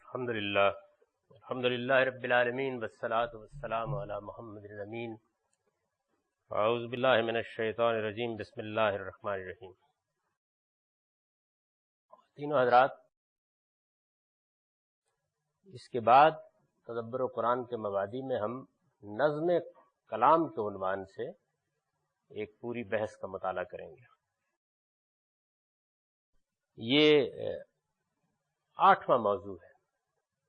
الحمدللہ رب العالمین والصلاة والسلام علی محمد الامین اعوذ باللہ من الشیطان الرجیم بسم اللہ الرحمن الرحیم۔ تینوں حضرات، اس کے بعد تدبر قرآن کے مبادی میں ہم نظم کلام کے عنوان سے ایک پوری بحث کا مطالعہ کریں گے۔ یہ 8واں موضوع ہے۔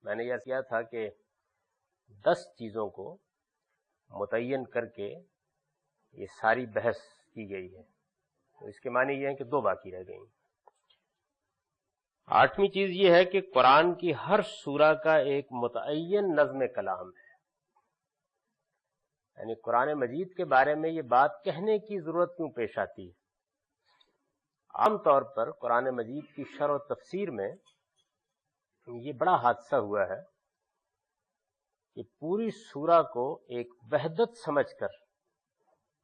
میں نے یہ کیا تھا کہ 10 چیزوں کو متعین کر کے یہ ساری بحث کی گئی ہے، تو اس کے معنی یہ ہے کہ 2 باقی رہ گئیں۔ 8ویں چیز یہ ہے کہ قرآن کی ہر سورہ کا ایک متعین نظم کلام ہے، یعنی قرآن مجید کے بارے میں یہ بات کہنے کی ضرورت کیوں پیش آتی ہے؟ عام طور پر قرآن مجید کی شرح و تفسیر میں یہ بڑا حادثہ ہوا ہے کہ پوری سورہ کو ایک وحدت سمجھ کر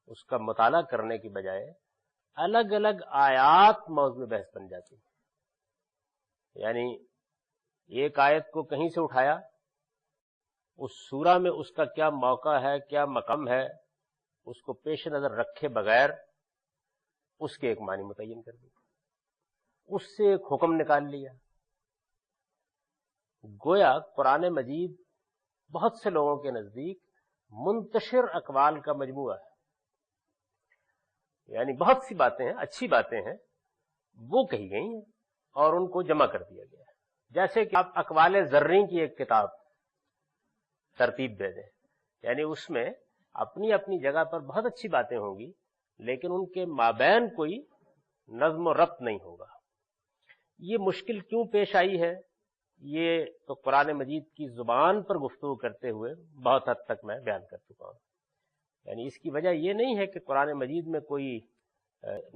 اس کا مطالعہ کرنے کی بجائے الگ الگ آیات موضوع بحث بن جاتی ہیں۔ یعنی ایک آیت کو کہیں سے اٹھایا، اس سورہ میں اس کا کیا موقع ہے، کیا مقام ہے، اس کو پیش نظر رکھے بغیر اس کے ایک معنی متعین کر دیا، اس سے ایک حکم نکال لیا۔ گویا قرآن مجید بہت سے لوگوں کے نزدیک منتشر اقوال کا مجموعہ ہے، یعنی بہت سی باتیں ہیں، اچھی باتیں ہیں، وہ کہی گئی ہیں اور ان کو جمع کر دیا گیا ہے۔ جیسے کہ آپ اقوال زرین کی ایک کتاب ترتیب دے دیں، یعنی اس میں اپنی اپنی جگہ پر بہت اچھی باتیں ہوں گی، لیکن ان کے مابین کوئی نظم و ربط نہیں ہوگا۔ یہ مشکل کیوں پیش آئی ہے، یہ تو قرآن مجید کی زبان پر گفتگو کرتے ہوئے بہت حد تک میں بیان کر چکا ہوں۔ یعنی اس کی وجہ یہ نہیں ہے کہ قرآن مجید میں کوئی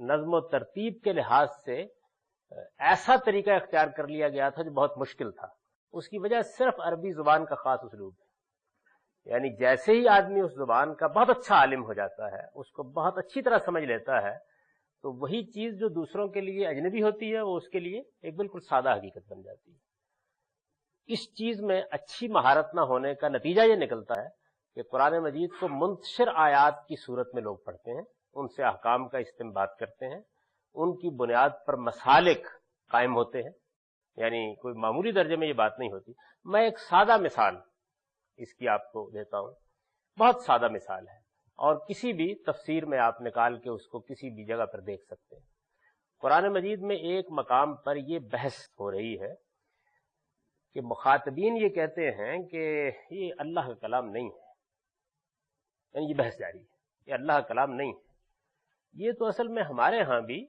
نظم و ترتیب کے لحاظ سے ایسا طریقہ اختیار کر لیا گیا تھا جو بہت مشکل تھا، اس کی وجہ صرف عربی زبان کا خاص اسلوب ہے۔ یعنی جیسے ہی آدمی اس زبان کا بہت اچھا عالم ہو جاتا ہے، اس کو بہت اچھی طرح سمجھ لیتا ہے، تو وہی چیز جو دوسروں کے لیے اجنبی ہوتی ہے وہ اس کے لیے ایک بالکل سادہ حقیقت بن جاتی ہے۔ اس چیز میں اچھی مہارت نہ ہونے کا نتیجہ یہ نکلتا ہے کہ قرآن مجید کو منتشر آیات کی صورت میں لوگ پڑھتے ہیں، ان سے احکام کا استنباط کرتے ہیں، ان کی بنیاد پر مسالک قائم ہوتے ہیں، یعنی کوئی معمولی درجے میں یہ بات نہیں ہوتی۔ میں ایک سادہ مثال اس کی آپ کو دیتا ہوں، بہت سادہ مثال ہے، اور کسی بھی تفسیر میں آپ نکال کے اس کو کسی بھی جگہ پر دیکھ سکتے ہیں۔ قرآن مجید میں ایک مقام پر یہ بحث ہو رہی ہے کہ مخاطبین یہ کہتے ہیں کہ یہ اللہ کا کلام نہیں ہے، یعنی یہ بحث جاری ہے، یہ اللہ کا کلام نہیں ہے۔ یہ تو اصل میں ہمارے ہاں بھی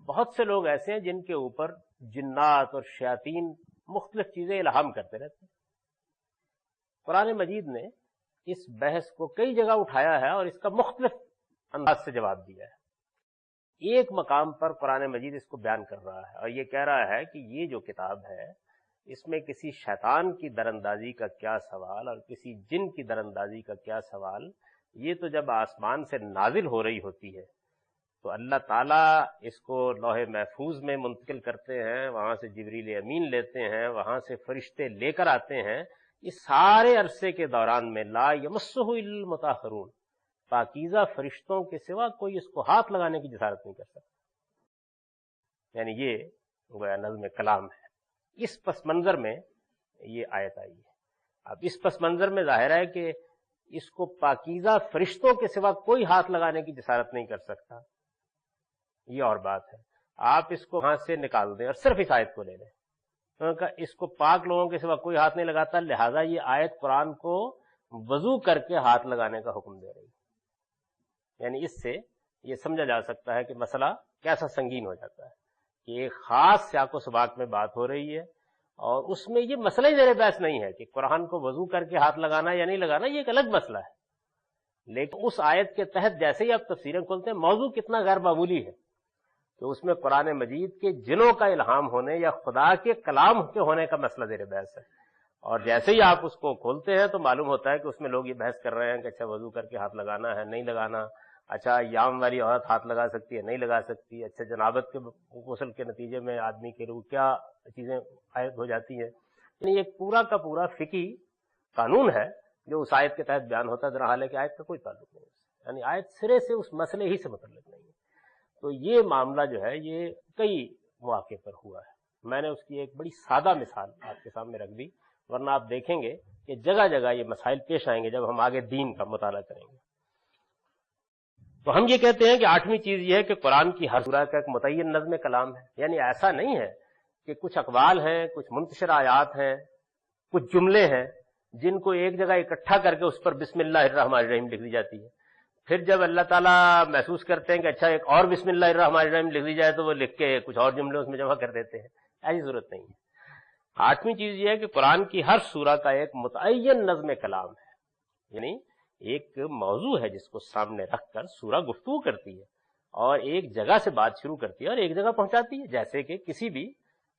بہت سے لوگ ایسے ہیں جن کے اوپر جنات اور شیاطین مختلف چیزیں الہام کرتے رہتے ہیں۔ قرآن مجید نے اس بحث کو کئی جگہ اٹھایا ہے اور اس کا مختلف انداز سے جواب دیا ہے۔ ایک مقام پر قرآن مجید اس کو بیان کر رہا ہے اور یہ کہہ رہا ہے کہ یہ جو کتاب ہے اس میں کسی شیطان کی دراندازی کا کیا سوال اور کسی جن کی دراندازی کا کیا سوال، یہ تو جب آسمان سے نازل ہو رہی ہوتی ہے تو اللہ تعالیٰ اس کو لوح محفوظ میں منتقل کرتے ہیں، وہاں سے جبریل امین لیتے ہیں، وہاں سے فرشتے لے کر آتے ہیں۔ اس سارے عرصے کے دوران میں لا یمسہ الا المطہرون، پاکیزہ فرشتوں کے سوا کوئی اس کو ہاتھ لگانے کی جسارت نہیں کر سکتا۔ یعنی یہ گویا نظم کلام ہے۔ اس پس منظر میں یہ آیت آئی ہے۔ اب اس پس منظر میں ظاہر ہے کہ اس کو پاکیزہ فرشتوں کے سوا کوئی ہاتھ لگانے کی جسارت نہیں کر سکتا، یہ اور بات ہے۔ آپ اس کو ہاتھ سے نکال دیں اور صرف اس آیت کو لے لیں، کیونکہ اس کو پاک لوگوں کے سوا کوئی ہاتھ نہیں لگاتا، لہذا یہ آیت قرآن کو وضو کر کے ہاتھ لگانے کا حکم دے رہی ہے۔ یعنی اس سے یہ سمجھا جا سکتا ہے کہ مسئلہ کیسا سنگین ہو جاتا ہے کہ ایک خاص سیاق و سباق میں بات ہو رہی ہے اور اس میں یہ مسئلہ ہی زیر بحث نہیں ہے کہ قرآن کو وضو کر کے ہاتھ لگانا یا نہیں لگانا، یہ ایک الگ مسئلہ ہے۔ لیکن اس آیت کے تحت جیسے ہی آپ تفسیریں کھولتے ہیں، موضوع کتنا غیر معمولی ہے کہ اس میں قرآن مجید کے جنوں کا الہام ہونے یا خدا کے کلام کے ہونے کا مسئلہ زیر بحث ہے، اور جیسے ہی آپ اس کو کھولتے ہیں تو معلوم ہوتا ہے کہ اس میں لوگ یہ بحث کر رہے ہیں کہ اچھا وضو کر کے ہاتھ لگانا ہے نہیں لگانا، اچھا ایام والی عورت ہاتھ لگا سکتی ہے نہیں لگا سکتی، اچھا جنابت کے غسل کے نتیجے میں آدمی کے روح کیا چیزیں عائد ہو جاتی ہیں، یعنی ایک پورا کا پورا فقہی قانون ہے جو اس آیت کے تحت بیان ہوتا ہے، در حال ہے کہ آیت کا کوئی تعلق نہیں ہے، یعنی آیت سرے سے اس مسئلے ہی سے متعلق نہیں ہے۔ تو یہ معاملہ جو ہے یہ کئی مواقع پر ہوا ہے۔ میں نے اس کی ایک بڑی سادہ مثال آپ کے سامنے رکھ دی، ورنہ آپ دیکھیں گے کہ جگہ جگہ یہ مسائل پیش آئیں گے جب ہم آگے دین کا مطالعہ کریں گے۔ تو ہم یہ کہتے ہیں کہ 8ویں چیز یہ ہے کہ قرآن کی ہر سورہ کا ایک متعین نظم کلام ہے، یعنی ایسا نہیں ہے کہ کچھ اقوال ہیں، کچھ منتشر آیات ہیں، کچھ جملے ہیں جن کو ایک جگہ اکٹھا کر کے اس پر بسم اللہ الرحمن الرحیم لکھ دی جاتی ہے، پھر جب اللہ تعالیٰ محسوس کرتے ہیں کہ اچھا ایک اور بسم اللہ الرحمن الرحیم لکھ دی جائے تو وہ لکھ کے کچھ اور جملے اس میں جمع کر دیتے ہیں۔ ایسی ضرورت نہیں ہے۔ 8ویں چیز یہ ہے کہ قرآن کی ہر سورہ کا ایک متعین نظم کلام ہے، یعنی ایک موضوع ہے جس کو سامنے رکھ کر سورہ گفتگو کرتی ہے اور ایک جگہ سے بات شروع کرتی ہے اور ایک جگہ پہنچاتی ہے، جیسے کہ کسی بھی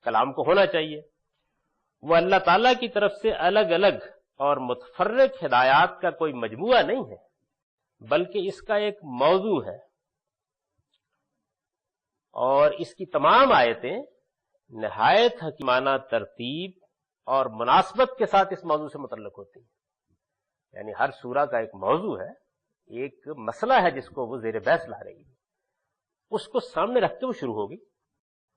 کلام کو ہونا چاہیے۔ وہ اللہ تعالیٰ کی طرف سے الگ الگ اور متفرق ہدایات کا کوئی مجموعہ نہیں ہے، بلکہ اس کا ایک موضوع ہے، اور اس کی تمام آیتیں نہایت حکیمانہ ترتیب اور مناسبت کے ساتھ اس موضوع سے متعلق ہوتی ہیں۔ یعنی ہر سورہ کا ایک موضوع ہے، ایک مسئلہ ہے جس کو وہ زیر بحث لا رہی ہے، اس کو سامنے رکھ کے وہ شروع ہوگی،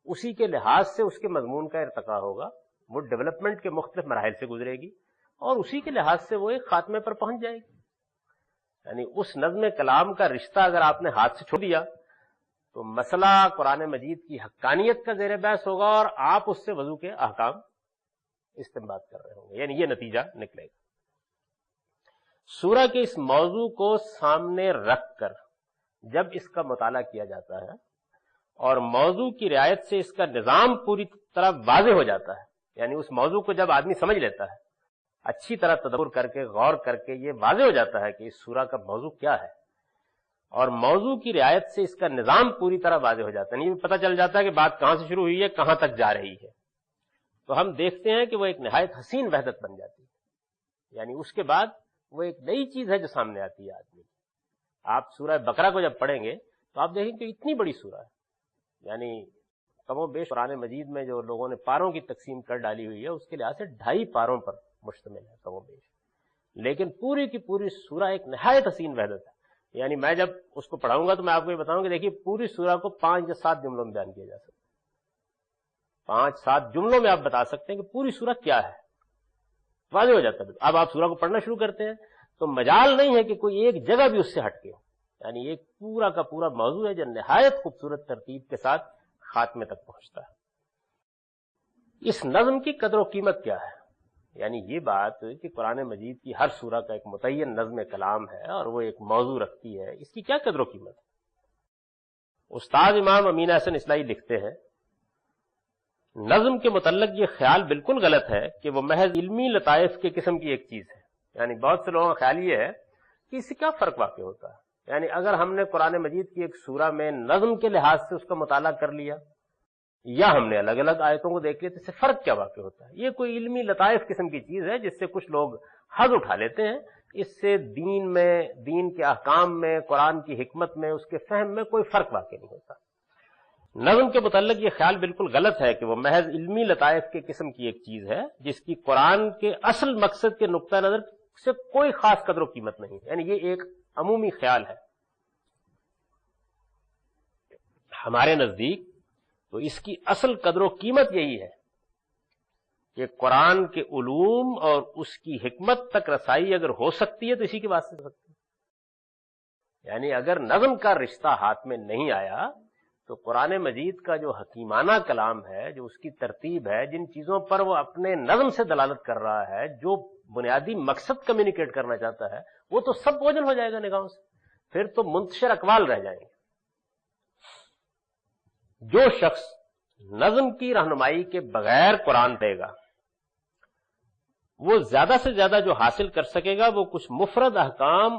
اسی کے لحاظ سے اس کے مضمون کا ارتقاء ہوگا، وہ ڈیولپمنٹ کے مختلف مراحل سے گزرے گی اور اسی کے لحاظ سے وہ ایک خاتمے پر پہنچ جائے گی۔ یعنی اس نظم کلام کا رشتہ اگر آپ نے ہاتھ سے چھوڑ دیا تو مسئلہ قرآن مجید کی حقانیت کا زیر بحث ہوگا اور آپ اس سے وضو کے احکام استنباط کر رہے ہوں گے، یعنی یہ نتیجہ نکلے گا۔ سورہ کے اس موضوع کو سامنے رکھ کر جب اس کا مطالعہ کیا جاتا ہے اور موضوع کی رعایت سے اس کا نظام پوری طرح واضح ہو جاتا ہے، یعنی اس موضوع کو جب آدمی سمجھ لیتا ہے، اچھی طرح تدبر کر کے غور کر کے یہ واضح ہو جاتا ہے کہ اس سورہ کا موضوع کیا ہے، اور موضوع کی رعایت سے اس کا نظام پوری طرح واضح ہو جاتا ہے، یہ بھی پتہ چل جاتا ہے کہ بات کہاں سے شروع ہوئی ہے، کہاں تک جا رہی ہے، تو ہم دیکھتے ہیں کہ وہ ایک نہایت حسین وحدت بن جاتی ہے۔ یعنی اس کے بعد وہ ایک نئی چیز ہے جو سامنے آتی ہے آدمی۔ آپ سورہ بقرہ کو جب پڑھیں گے تو آپ دیکھیں کہ اتنی بڑی سورہ ہے، یعنی کم و بیش قرآن مجید میں جو لوگوں نے پاروں کی تقسیم کر ڈالی ہوئی ہے اس کے لحاظ سے 2.5 پاروں پر مشتمل ہے کم و بیش، لیکن پوری کی پوری سورہ ایک نہایت حسین وحدت ہے۔ یعنی میں جب اس کو پڑھاؤں گا تو میں آپ کو یہ بتاؤں کہ دیکھیے پوری سورہ کو 5 یا 7 جملوں میں بیان کیا جا سکتا ہے، 5-7 جملوں میں آپ بتا سکتے ہیں کہ پوری سورہ کیا ہے، واضح ہو جاتا ہے۔ اب آپ سورہ کو پڑھنا شروع کرتے ہیں تو مجال نہیں ہے کہ کوئی ایک جگہ بھی اس سے ہٹ کے ہو، یعنی ایک پورا کا پورا موضوع ہے جو نہایت خوبصورت ترتیب کے ساتھ خاتمے تک پہنچتا ہے۔ اس نظم کی قدر و قیمت کیا ہے؟ یعنی یہ بات کہ قرآن مجید کی ہر سورہ کا ایک متعین نظم کلام ہے اور وہ ایک موضوع رکھتی ہے، اس کی کیا قدر و قیمت ہے؟ استاد امام امین احسن اصلاحی لکھتے ہیں، نظم کے متعلق یہ خیال بالکل غلط ہے کہ وہ محض علمی لطائف کے قسم کی ایک چیز ہے۔ یعنی بہت سے لوگوں کا خیال یہ ہے کہ اس سے کیا فرق واقع ہوتا ہے، یعنی اگر ہم نے قرآن مجید کی ایک سورہ میں نظم کے لحاظ سے اس کا مطالعہ کر لیا یا ہم نے الگ الگ آیتوں کو دیکھ لیا تو اس سے فرق کیا واقع ہوتا ہے؟ یہ کوئی علمی لطائف قسم کی چیز ہے جس سے کچھ لوگ حظ اٹھا لیتے ہیں، اس سے دین میں، دین کے احکام میں، قرآن کی حکمت میں، اس کے فہم میں کوئی فرق واقع نہیں ہوتا۔ نظم کے متعلق یہ خیال بالکل غلط ہے کہ وہ محض علمی لطائف کے قسم کی ایک چیز ہے جس کی قرآن کے اصل مقصد کے نقطہ نظر سے کوئی خاص قدر و قیمت نہیں، یعنی یہ ایک عمومی خیال ہے۔ ہمارے نزدیک تو اس کی اصل قدر و قیمت یہی ہے کہ قرآن کے علوم اور اس کی حکمت تک رسائی اگر ہو سکتی ہے تو اسی کے واسطے ہو سکتی ہے۔ یعنی اگر نظم کا رشتہ ہاتھ میں نہیں آیا تو قرآن مجید کا جو حکیمانہ کلام ہے، جو اس کی ترتیب ہے، جن چیزوں پر وہ اپنے نظم سے دلالت کر رہا ہے، جو بنیادی مقصد کمیونیکیٹ کرنا چاہتا ہے، وہ تو سب اوجھل ہو جائے گا نگاہوں سے، پھر تو منتشر اقوال رہ جائیں گے۔ جو شخص نظم کی رہنمائی کے بغیر قرآن دے گا وہ زیادہ سے زیادہ جو حاصل کر سکے گا وہ کچھ مفرد احکام،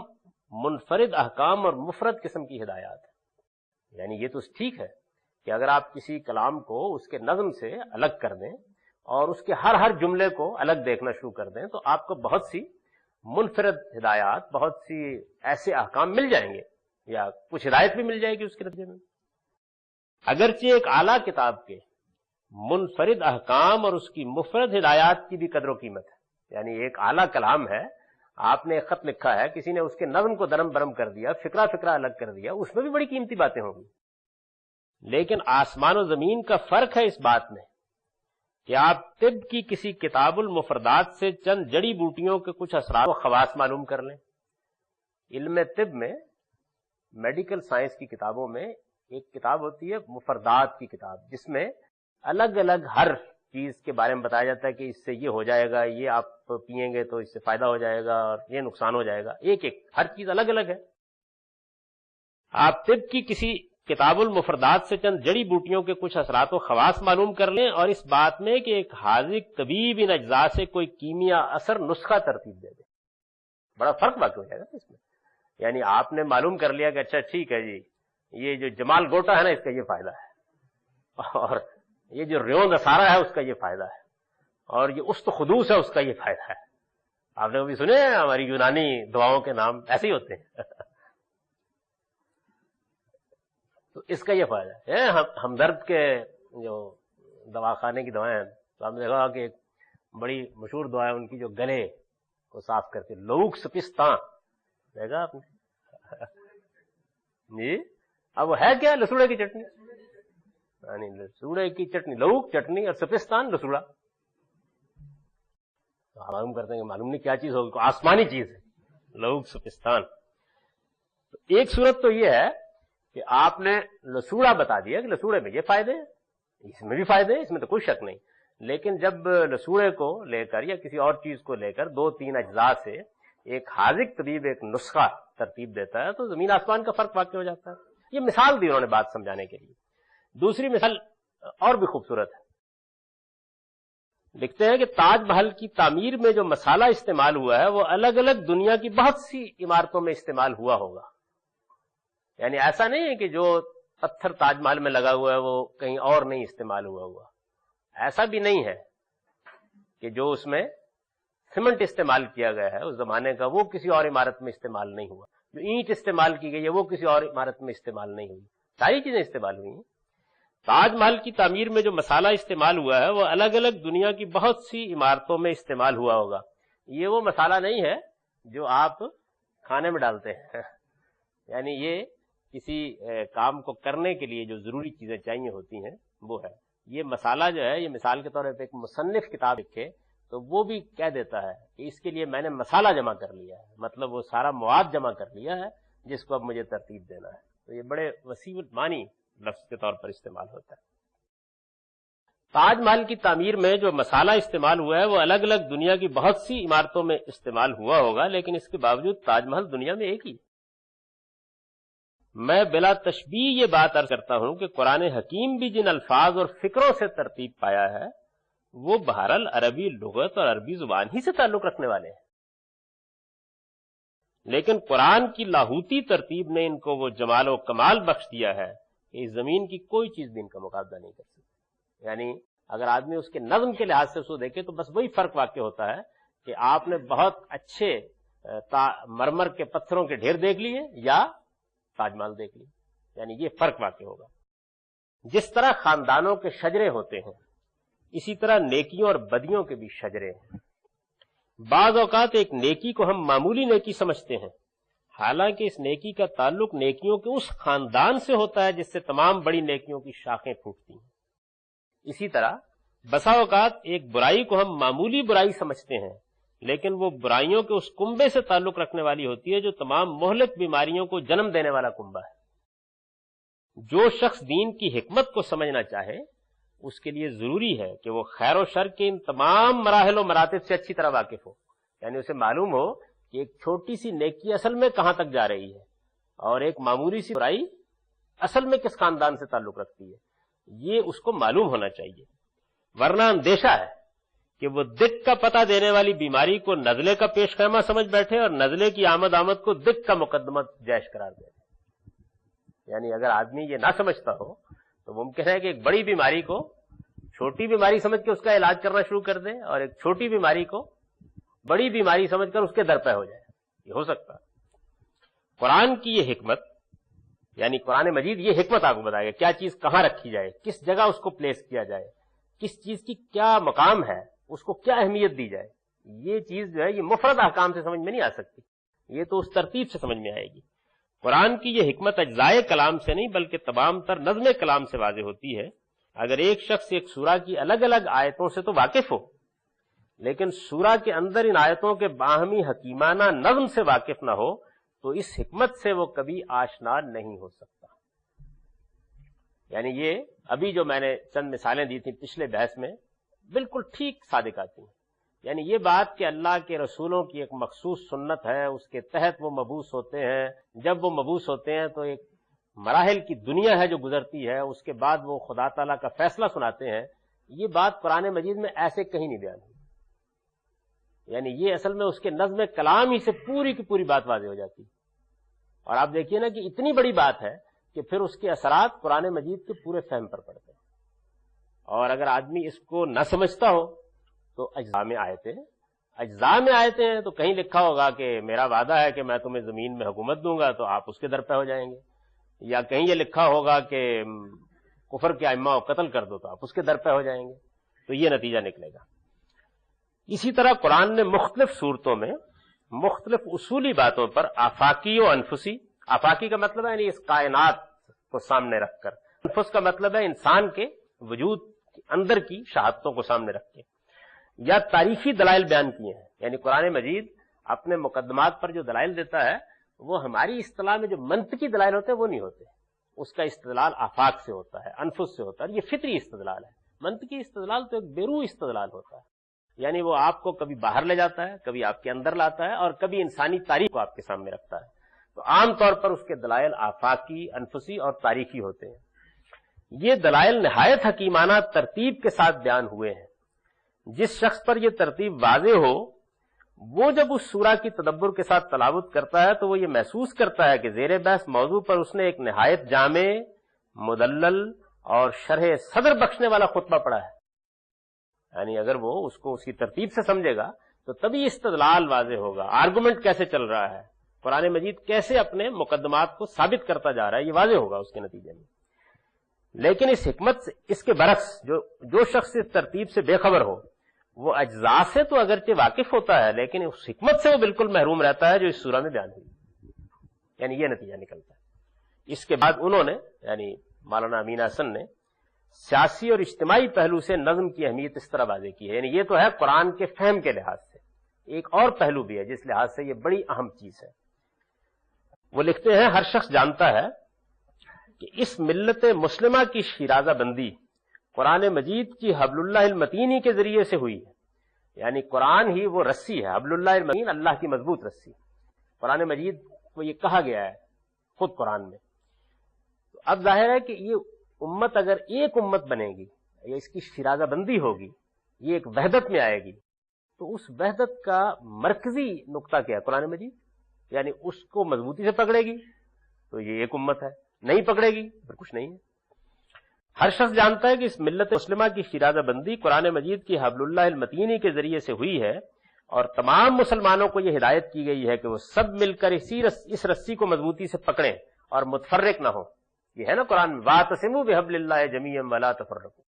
منفرد احکام اور مفرد قسم کی ہدایات ہے۔ یعنی یہ تو ٹھیک ہے کہ اگر آپ کسی کلام کو اس کے نظم سے الگ کر دیں اور اس کے ہر جملے کو الگ دیکھنا شروع کر دیں تو آپ کو بہت سی منفرد ہدایات، بہت سی ایسے احکام مل جائیں گے یا کچھ ہدایت بھی مل جائے گی اس کے نتیجے میں۔ اگرچہ ایک اعلیٰ کتاب کے منفرد احکام اور اس کی مفرد ہدایات کی بھی قدر و قیمت ہے. یعنی ایک اعلیٰ کلام ہے، آپ نے ایک خط لکھا ہے، کسی نے اس کے نظم کو درم برم کر دیا، فکرہ فکرہ الگ کر دیا، اس میں بھی بڑی قیمتی باتیں ہوں گی. لیکن آسمان و زمین کا فرق ہے اس بات میں کہ آپ طب کی کسی کتاب المفردات سے چند جڑی بوٹیوں کے کچھ اثرات و خواص معلوم کر لیں. علم طب میں، میڈیکل سائنس کی کتابوں میں ایک کتاب ہوتی ہے مفردات کی کتاب، جس میں الگ الگ ہر چیز کے بارے میں بتایا جاتا ہے کہ اس سے یہ ہو جائے گا، یہ آپ پئیں گے تو اس سے فائدہ ہو جائے گا اور یہ نقصان ہو جائے گا. ایک ایک ہر چیز الگ الگ ہے. آپ طب کی کسی کتاب المفردات سے چند جڑی بوٹیوں کے کچھ اثرات و خواص معلوم کر لیں، اور اس بات میں کہ ایک حاذق طبیب ان اجزاء سے کوئی کیمیا اثر نسخہ ترتیب دے دے. بڑا فرق واقع ہو جائے گا اس میں. یعنی آپ نے معلوم کر لیا کہ اچھا ٹھیک ہے جی، یہ جو جمال گوٹا ہے نا، اس کا یہ فائدہ ہے، اور یہ جو ریوند اثارہ ہے اس کا یہ فائدہ ہے، اور یہ است خدوس ہے اس کا یہ فائدہ ہے. آپ نے کبھی سنے ہیں ہماری یونانی دواؤں کے نام ایسے ہی ہوتے ہیں؟ تو اس کا یہ فائدہ ہے. ہمدرد کے جو دواخانے کی دوائیں ہیں، تو ہم نے دیکھا کہ ایک بڑی مشہور دوا ہے ان کی جو گلے کو صاف کرتی، لوک سپستان، دیکھا آپ نے؟ جی اب وہ ہے کیا؟ لسوڑے کی چٹنی. یعنی لسوڑے کی چٹنی، لوک چٹنی، اور سپستان لسوڑا. معلوم کرتے ہیں کہ معلوم نہیں کیا چیز ہوگی، آسمانی چیز ہے لوک سپستان. تو ایک صورت تو یہ ہے کہ آپ نے لسوڑا بتا دیا کہ لسوڑے میں یہ فائدے ہیں، اس میں بھی فائدے ہیں، اس میں تو کوئی شک نہیں. لیکن جب لسوڑے کو لے کر یا کسی اور چیز کو لے کر دو تین اجزاء سے ایک حاذق طبیب ایک نسخہ ترتیب دیتا ہے تو زمین آسمان کا فرق واقع ہو جاتا ہے. یہ مثال دی انہوں نے بات سمجھانے کے لیے. دوسری مثال اور بھی خوبصورت ہے. لکھتے ہیں کہ تاج محل کی تعمیر میں جو مسالہ استعمال ہوا ہے وہ الگ الگ دنیا کی بہت سی عمارتوں میں استعمال ہوا ہوگا. یعنی ایسا نہیں ہے کہ جو پتھر تاج محل میں لگا ہوا ہے وہ کہیں اور نہیں استعمال ہوا. ایسا بھی نہیں ہے کہ جو اس میں سیمنٹ استعمال کیا گیا ہے اس زمانے کا وہ کسی اور عمارت میں استعمال نہیں ہوا. جو اینٹ استعمال کی گئی ہے وہ کسی اور عمارت میں استعمال نہیں ہوئی. ساری چیزیں استعمال ہوئی ہیں. تاج محل کی تعمیر میں جو مسالہ استعمال ہوا ہے وہ الگ الگ دنیا کی بہت سی عمارتوں میں استعمال ہوا ہوگا. یہ وہ مسالہ نہیں ہے جو آپ کھانے میں ڈالتے ہیں. یعنی یہ کسی کام کو کرنے کے لیے جو ضروری چیزیں چاہیے ہوتی ہیں وہ ہے. یہ مسالہ جو ہے، یہ مثال کے طور پہ ایک مصنف کتاب لکھے تو وہ بھی کہہ دیتا ہے کہ اس کے لیے میں نے مسالہ جمع کر لیا ہے، مطلب وہ سارا مواد جمع کر لیا ہے جس کو اب مجھے ترتیب دینا ہے. تو یہ بڑے وسیع معنی لفظ کے طور پر استعمال ہوتا ہے. تاج محل کی تعمیر میں جو مسالہ استعمال ہوا ہے وہ الگ الگ دنیا کی بہت سی عمارتوں میں استعمال ہوا ہوگا، لیکن اس کے باوجود تاج محل دنیا میں ایک ہی. میں بلا تشبیہ یہ بات عرض کرتا ہوں کہ قرآن حکیم بھی جن الفاظ اور فکروں سے ترتیب پایا ہے وہ بہرحال عربی لغت اور عربی زبان ہی سے تعلق رکھنے والے ہیں، لیکن قرآن کی لاہوتی ترتیب نے ان کو وہ جمال و کمال بخش دیا ہے کہ اس زمین کی کوئی چیز بھی ان کا مقابلہ نہیں کر سکتی. یعنی اگر آدمی اس کے نظم کے لحاظ سے اس کو دیکھے تو بس وہی فرق واقع ہوتا ہے کہ آپ نے بہت اچھے مرمر کے پتھروں کے ڈھیر دیکھ لیے یا تاج محل دیکھ لی. یعنی یہ فرق واقع ہوگا. جس طرح خاندانوں کے شجرے ہوتے ہیں اسی طرح نیکیوں اور بدیوں کے بھی شجرے ہیں. بعض اوقات ایک نیکی کو ہم معمولی نیکی سمجھتے ہیں، حالانکہ اس نیکی کا تعلق نیکیوں کے اس خاندان سے ہوتا ہے جس سے تمام بڑی نیکیوں کی شاخیں پھوٹتی ہیں. اسی طرح بسا اوقات ایک برائی کو ہم معمولی برائی سمجھتے ہیں، لیکن وہ برائیوں کے اس کنبے سے تعلق رکھنے والی ہوتی ہے جو تمام مہلک بیماریوں کو جنم دینے والا کنبہ ہے. جو شخص دین کی حکمت کو سمجھنا چاہے اس کے لیے ضروری ہے کہ وہ خیر و شر کے ان تمام مراحل و مراتب سے اچھی طرح واقف ہو. یعنی اسے معلوم ہو کہ ایک چھوٹی سی نیکی اصل میں کہاں تک جا رہی ہے اور ایک معمولی سی برائی اصل میں کس خاندان سے تعلق رکھتی ہے. یہ اس کو معلوم ہونا چاہیے، ورنہ اندیشہ ہے کہ وہ دق کا پتہ دینے والی بیماری کو نزلے کا پیش خیمہ سمجھ بیٹھے اور نزلے کی آمد کو دق کا مقدمہ جیش قرار دے. یعنی اگر آدمی یہ نہ سمجھتا ہو تو ممکن ہے کہ ایک بڑی بیماری کو چھوٹی بیماری سمجھ کے اس کا علاج کرنا شروع کر دے اور ایک چھوٹی بیماری کو بڑی بیماری سمجھ کر اس کے در پہ ہو جائے. یہ ہو سکتا ہے. قرآن کی یہ حکمت، یعنی قرآن مجید یہ حکمت آپ کو بتائے گا کیا چیز کہاں رکھی جائے، کس جگہ اس کو پلیس کیا جائے، کس چیز کی کیا مقام ہے، اس کو کیا اہمیت دی جائے، یہ چیز جو ہے یہ مفرد احکام سے سمجھ میں نہیں آ سکتی، یہ تو اس ترتیب سے سمجھ میں آئے گی۔ قرآن کی یہ حکمت اجزائے کلام سے نہیں بلکہ تمام تر نظم کلام سے واضح ہوتی ہے۔ اگر ایک شخص ایک سورہ کی الگ الگ آیتوں سے تو واقف ہو، لیکن سورہ کے اندر ان آیتوں کے باہمی حکیمانہ نظم سے واقف نہ ہو تو اس حکمت سے وہ کبھی آشنا نہیں ہو سکتا۔ یعنی یہ ابھی جو میں نے چند مثالیں دی تھیں پچھلے بحث میں بالکل ٹھیک صادق آتی ہیں۔ یعنی یہ بات کہ اللہ کے رسولوں کی ایک مخصوص سنت ہے، اس کے تحت وہ مبعوث ہوتے ہیں، جب وہ مبعوث ہوتے ہیں تو ایک مراحل کی دنیا ہے جو گزرتی ہے، اس کے بعد وہ خدا تعالیٰ کا فیصلہ سناتے ہیں، یہ بات قرآن مجید میں ایسے کہیں نہیں بیان ہوئی۔ یعنی یہ اصل میں اس کے نظم کلام ہی سے پوری کی پوری بات واضح ہو جاتی ہے۔ اور آپ دیکھیے نا کہ اتنی بڑی بات ہے کہ پھر اس کے اثرات قرآن مجید کے پورے فہم پر پڑتے ہیں۔ اور اگر آدمی اس کو نہ سمجھتا ہو تو اجزاء میں آیتیں ہیں تو کہیں لکھا ہوگا کہ میرا وعدہ ہے کہ میں تمہیں زمین میں حکومت دوں گا تو آپ اس کے در پہ ہو جائیں گے، یا کہیں یہ لکھا ہوگا کہ کفر کے ائمہ کو قتل کر دو تو آپ اس کے در پہ ہو جائیں گے، تو یہ نتیجہ نکلے گا۔ اسی طرح قرآن نے مختلف صورتوں میں مختلف اصولی باتوں پر آفاقی و انفسی، آفاقی کا مطلب ہے یعنی اس کائنات کو سامنے رکھ کر، انفس کا مطلب ہے انسان کے وجود کے اندر کی شہادتوں کو سامنے رکھ کے، یا تاریخی دلائل بیان کیے ہیں۔ یعنی قرآن مجید اپنے مقدمات پر جو دلائل دیتا ہے وہ ہماری اصطلاح میں جو منطقی دلائل ہوتے ہیں وہ نہیں ہوتے، اس کا استدلال آفاق سے ہوتا ہے، انفس سے ہوتا ہے، یہ فطری استدلال ہے۔ منطقی استدلال تو ایک بیرو استدلال ہوتا ہے، یعنی وہ آپ کو کبھی باہر لے جاتا ہے، کبھی آپ کے اندر لاتا ہے، اور کبھی انسانی تاریخ کو آپ کے سامنے رکھتا ہے۔ تو عام طور پر اس کے دلائل آفاقی، انفسی اور تاریخی ہوتے ہیں۔ یہ دلائل نہایت حکیمانہ ترتیب کے ساتھ بیان ہوئے ہیں۔ جس شخص پر یہ ترتیب واضح ہو وہ جب اس سورہ کی تدبر کے ساتھ تلاوت کرتا ہے تو وہ یہ محسوس کرتا ہے کہ زیر بحث موضوع پر اس نے ایک نہایت جامع، مدلل اور شرح صدر بخشنے والا خطبہ پڑھا ہے۔ یعنی اگر وہ اس کو اس کی ترتیب سے سمجھے گا تو تبھی استدلال واضح ہوگا، آرگومنٹ کیسے چل رہا ہے، قرآن مجید کیسے اپنے مقدمات کو ثابت کرتا جا رہا ہے، یہ واضح ہوگا اس کے نتیجے میں۔ لیکن اس حکمت سے اس کے برعکس جو شخص اس ترتیب سے بے خبر ہو وہ اجزاء سے تو اگرچہ واقف ہوتا ہے لیکن اس حکمت سے وہ بالکل محروم رہتا ہے جو اس سورہ میں بیان ہوئی۔ یعنی یہ نتیجہ نکلتا ہے۔ اس کے بعد انہوں نے یعنی مولانا امین احسن نے سیاسی اور اجتماعی پہلو سے نظم کی اہمیت اس طرح واضح کی ہے۔ یعنی یہ تو ہے قرآن کے فہم کے لحاظ سے، ایک اور پہلو بھی ہے جس لحاظ سے یہ بڑی اہم چیز ہے۔ وہ لکھتے ہیں ہر شخص جانتا ہے کہ اس ملت مسلمہ کی شیرازہ بندی قرآن مجید کی حبل اللہ المتین کے ذریعے سے ہوئی ہے۔ یعنی قرآن ہی وہ رسی ہے، حبل اللہ المتین، اللہ کی مضبوط رسی۔ قرآن مجید کو یہ کہا گیا ہے خود قرآن میں۔ تو اب ظاہر ہے کہ یہ امت اگر ایک امت بنے گی یا اس کی شیرازہ بندی ہوگی، یہ ایک وحدت میں آئے گی، تو اس وحدت کا مرکزی نقطہ کیا ہے؟ قرآن مجید۔ یعنی اس کو مضبوطی سے پکڑے گی تو یہ ایک امت ہے، نہیں پکڑے گی پھر کچھ نہیں ہے۔ ہر شخص جانتا ہے کہ اس ملت مسلمہ کی شیرازہ بندی قرآن مجید کی حبل اللہ المتین کے ذریعے سے ہوئی ہے، اور تمام مسلمانوں کو یہ ہدایت کی گئی ہے کہ وہ سب مل کر اس رسی کو مضبوطی سے پکڑیں اور متفرق نہ ہو۔ یہ ہے نا قرآن میں وَاعْتَصِمُوا بِحَبْلِ اللَّهِ جَمِيعًا وَلَا تَفَرَّقُوا،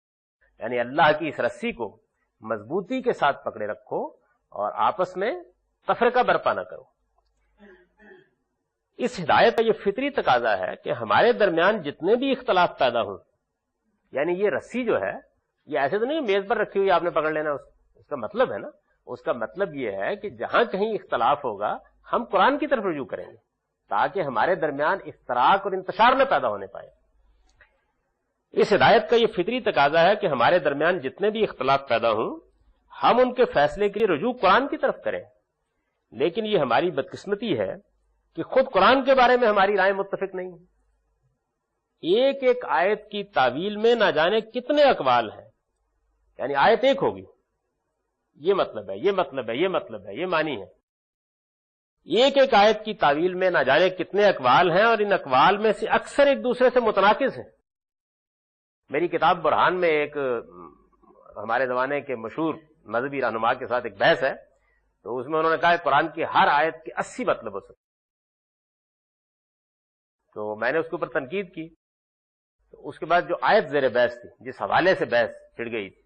یعنی اللہ کی اس رسی کو مضبوطی کے ساتھ پکڑے رکھو اور آپس میں تفرقہ برپا نہ کرو۔ اس ہدایت کا یہ فطری تقاضا ہے کہ ہمارے درمیان جتنے بھی اختلاف پیدا ہوں، یعنی یہ رسی جو ہے یہ ایسے تو نہیں میز پر رکھی ہوئی آپ نے پکڑ لینا، اس کا مطلب ہے نا، اس کا مطلب یہ ہے کہ جہاں کہیں اختلاف ہوگا ہم قرآن کی طرف رجوع کریں گے تاکہ ہمارے درمیان افتراق اور انتشار نہ پیدا ہونے پائے۔ اس ہدایت کا یہ فطری تقاضا ہے کہ ہمارے درمیان جتنے بھی اختلاف پیدا ہوں ہم ان کے فیصلے کے لیے رجوع قرآن کی طرف کریں، لیکن یہ ہماری بدقسمتی ہے کہ خود قرآن کے بارے میں ہماری رائے متفق نہیں ہے۔ ایک ایک آیت کی تعویل میں نہ جانے کتنے اقوال ہیں، یعنی آیت ایک ہوگی، یہ مطلب ہے، یہ مطلب ہے، یہ مطلب ہے، یہ معنی ہے۔ ایک ایک آیت کی تعویل میں نہ جانے کتنے اقوال ہیں، اور ان اقوال میں سے اکثر ایک دوسرے سے متناقض ہیں۔ میری کتاب برہان میں ایک ہمارے زمانے کے مشہور مذہبی رہنما کے ساتھ ایک بحث ہے، تو اس میں انہوں نے کہا کہ قرآن کی ہر آیت کے 80 مطلب ہو سکتے۔ تو میں نے اس کے اوپر تنقید کی، تو اس کے بعد جو آیت زیر بحث تھی، جس حوالے سے بحث چھڑ گئی تھی،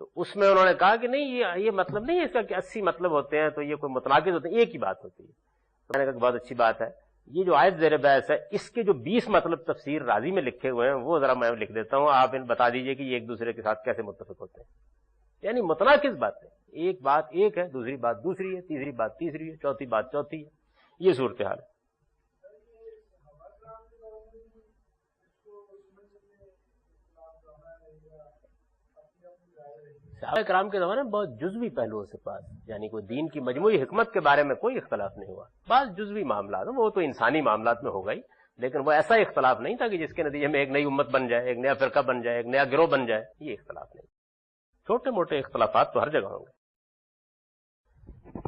تو اس میں انہوں نے کہا کہ نہیں یہ مطلب نہیں ہے اس کا کہ 80 مطلب ہوتے ہیں تو یہ کوئی متناقض ہوتے ہیں، ایک ہی بات ہوتی ہے. تو میں نے کہا کہ بہت اچھی بات ہے، یہ جو آیت زیر بحث ہے اس کے جو 20 مطلب تفسیر رازی میں لکھے ہوئے ہیں وہ ذرا میں لکھ دیتا ہوں، آپ ان بتا دیجئے کہ یہ ایک دوسرے کے ساتھ کیسے متفق ہوتے ہیں. یعنی متناقض باتیں، ایک بات ایک ہے، دوسری بات دوسری ہے، تیسری بات تیسری ہے، چوتھی بات چوتھی ہے. یہ صورتحال ہے. صحابہ کرام کے زمانے میں بہت جزوی پہلوؤں سے پاس، یعنی کوئی دین کی مجموعی حکمت کے بارے میں کوئی اختلاف نہیں ہوا. بعض جزوی معاملات وہ تو انسانی معاملات میں ہو گئی، لیکن وہ ایسا اختلاف نہیں تھا کہ جس کے نتیجے میں ایک نئی امت بن جائے، ایک نیا فرقہ بن جائے، ایک نیا گروہ بن جائے. یہ اختلاف نہیں. چھوٹے موٹے اختلافات تو ہر جگہ ہوں گے،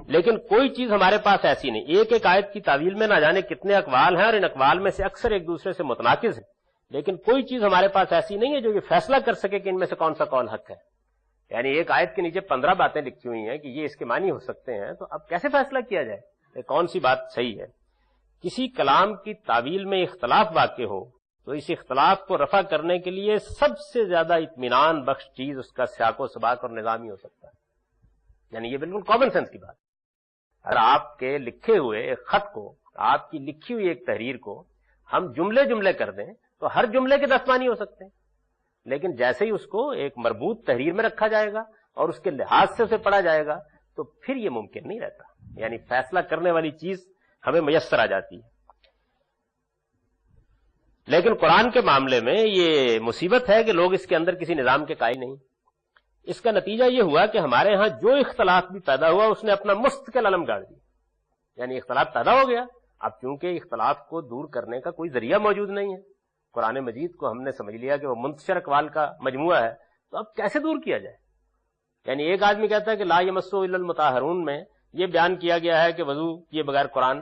لیکن کوئی چیز ہمارے پاس ایسی نہیں. ایک ایک آیت کی تعویل میں نہ جانے کتنے اقوال ہیں، اور ان اقوال میں سے اکثر ایک دوسرے سے متناقض ہیں، لیکن کوئی چیز ہمارے پاس ایسی نہیں ہے جو یہ فیصلہ کر سکے کہ ان میں سے کون سا قول حق ہے. یعنی ایک آیت کے نیچے 15 باتیں لکھی ہوئی ہیں کہ یہ اس کے معنی ہو سکتے ہیں، تو اب کیسے فیصلہ کیا جائے کہ کون سی بات صحیح ہے؟ کسی کلام کی تعویل میں اختلاف واقع ہو تو اس اختلاف کو رفع کرنے کے لیے سب سے زیادہ اطمینان بخش چیز اس کا سیاق و سباق اور نظام ہی ہو سکتا ہے. یعنی یہ بالکل کامن سینس کی بات. اگر آپ کے لکھے ہوئے ایک خط کو، آپ کی لکھی ہوئی ایک تحریر کو ہم جملے جملے کر دیں تو ہر جملے کے 10 معنی ہو سکتے ہیں، لیکن جیسے ہی اس کو ایک مربوط تحریر میں رکھا جائے گا اور اس کے لحاظ سے اسے پڑھا جائے گا تو پھر یہ ممکن نہیں رہتا. یعنی فیصلہ کرنے والی چیز ہمیں میسر آ جاتی ہے. لیکن قرآن کے معاملے میں یہ مصیبت ہے کہ لوگ اس کے اندر کسی نظام کے قائل نہیں. اس کا نتیجہ یہ ہوا کہ ہمارے ہاں جو اختلاف بھی پیدا ہوا اس نے اپنا مستقل علم گاڑ دیا. یعنی اختلاف پیدا ہو گیا، اب چونکہ اختلاف کو دور کرنے کا کوئی ذریعہ موجود نہیں ہے، قرآن مجید کو ہم نے سمجھ لیا کہ وہ منتشر اقوال کا مجموعہ ہے، تو اب کیسے دور کیا جائے؟ یعنی ایک آدمی کہتا ہے کہ لا یمسہ الا المطہرون میں یہ بیان کیا گیا ہے کہ وضو کیے بغیر قرآن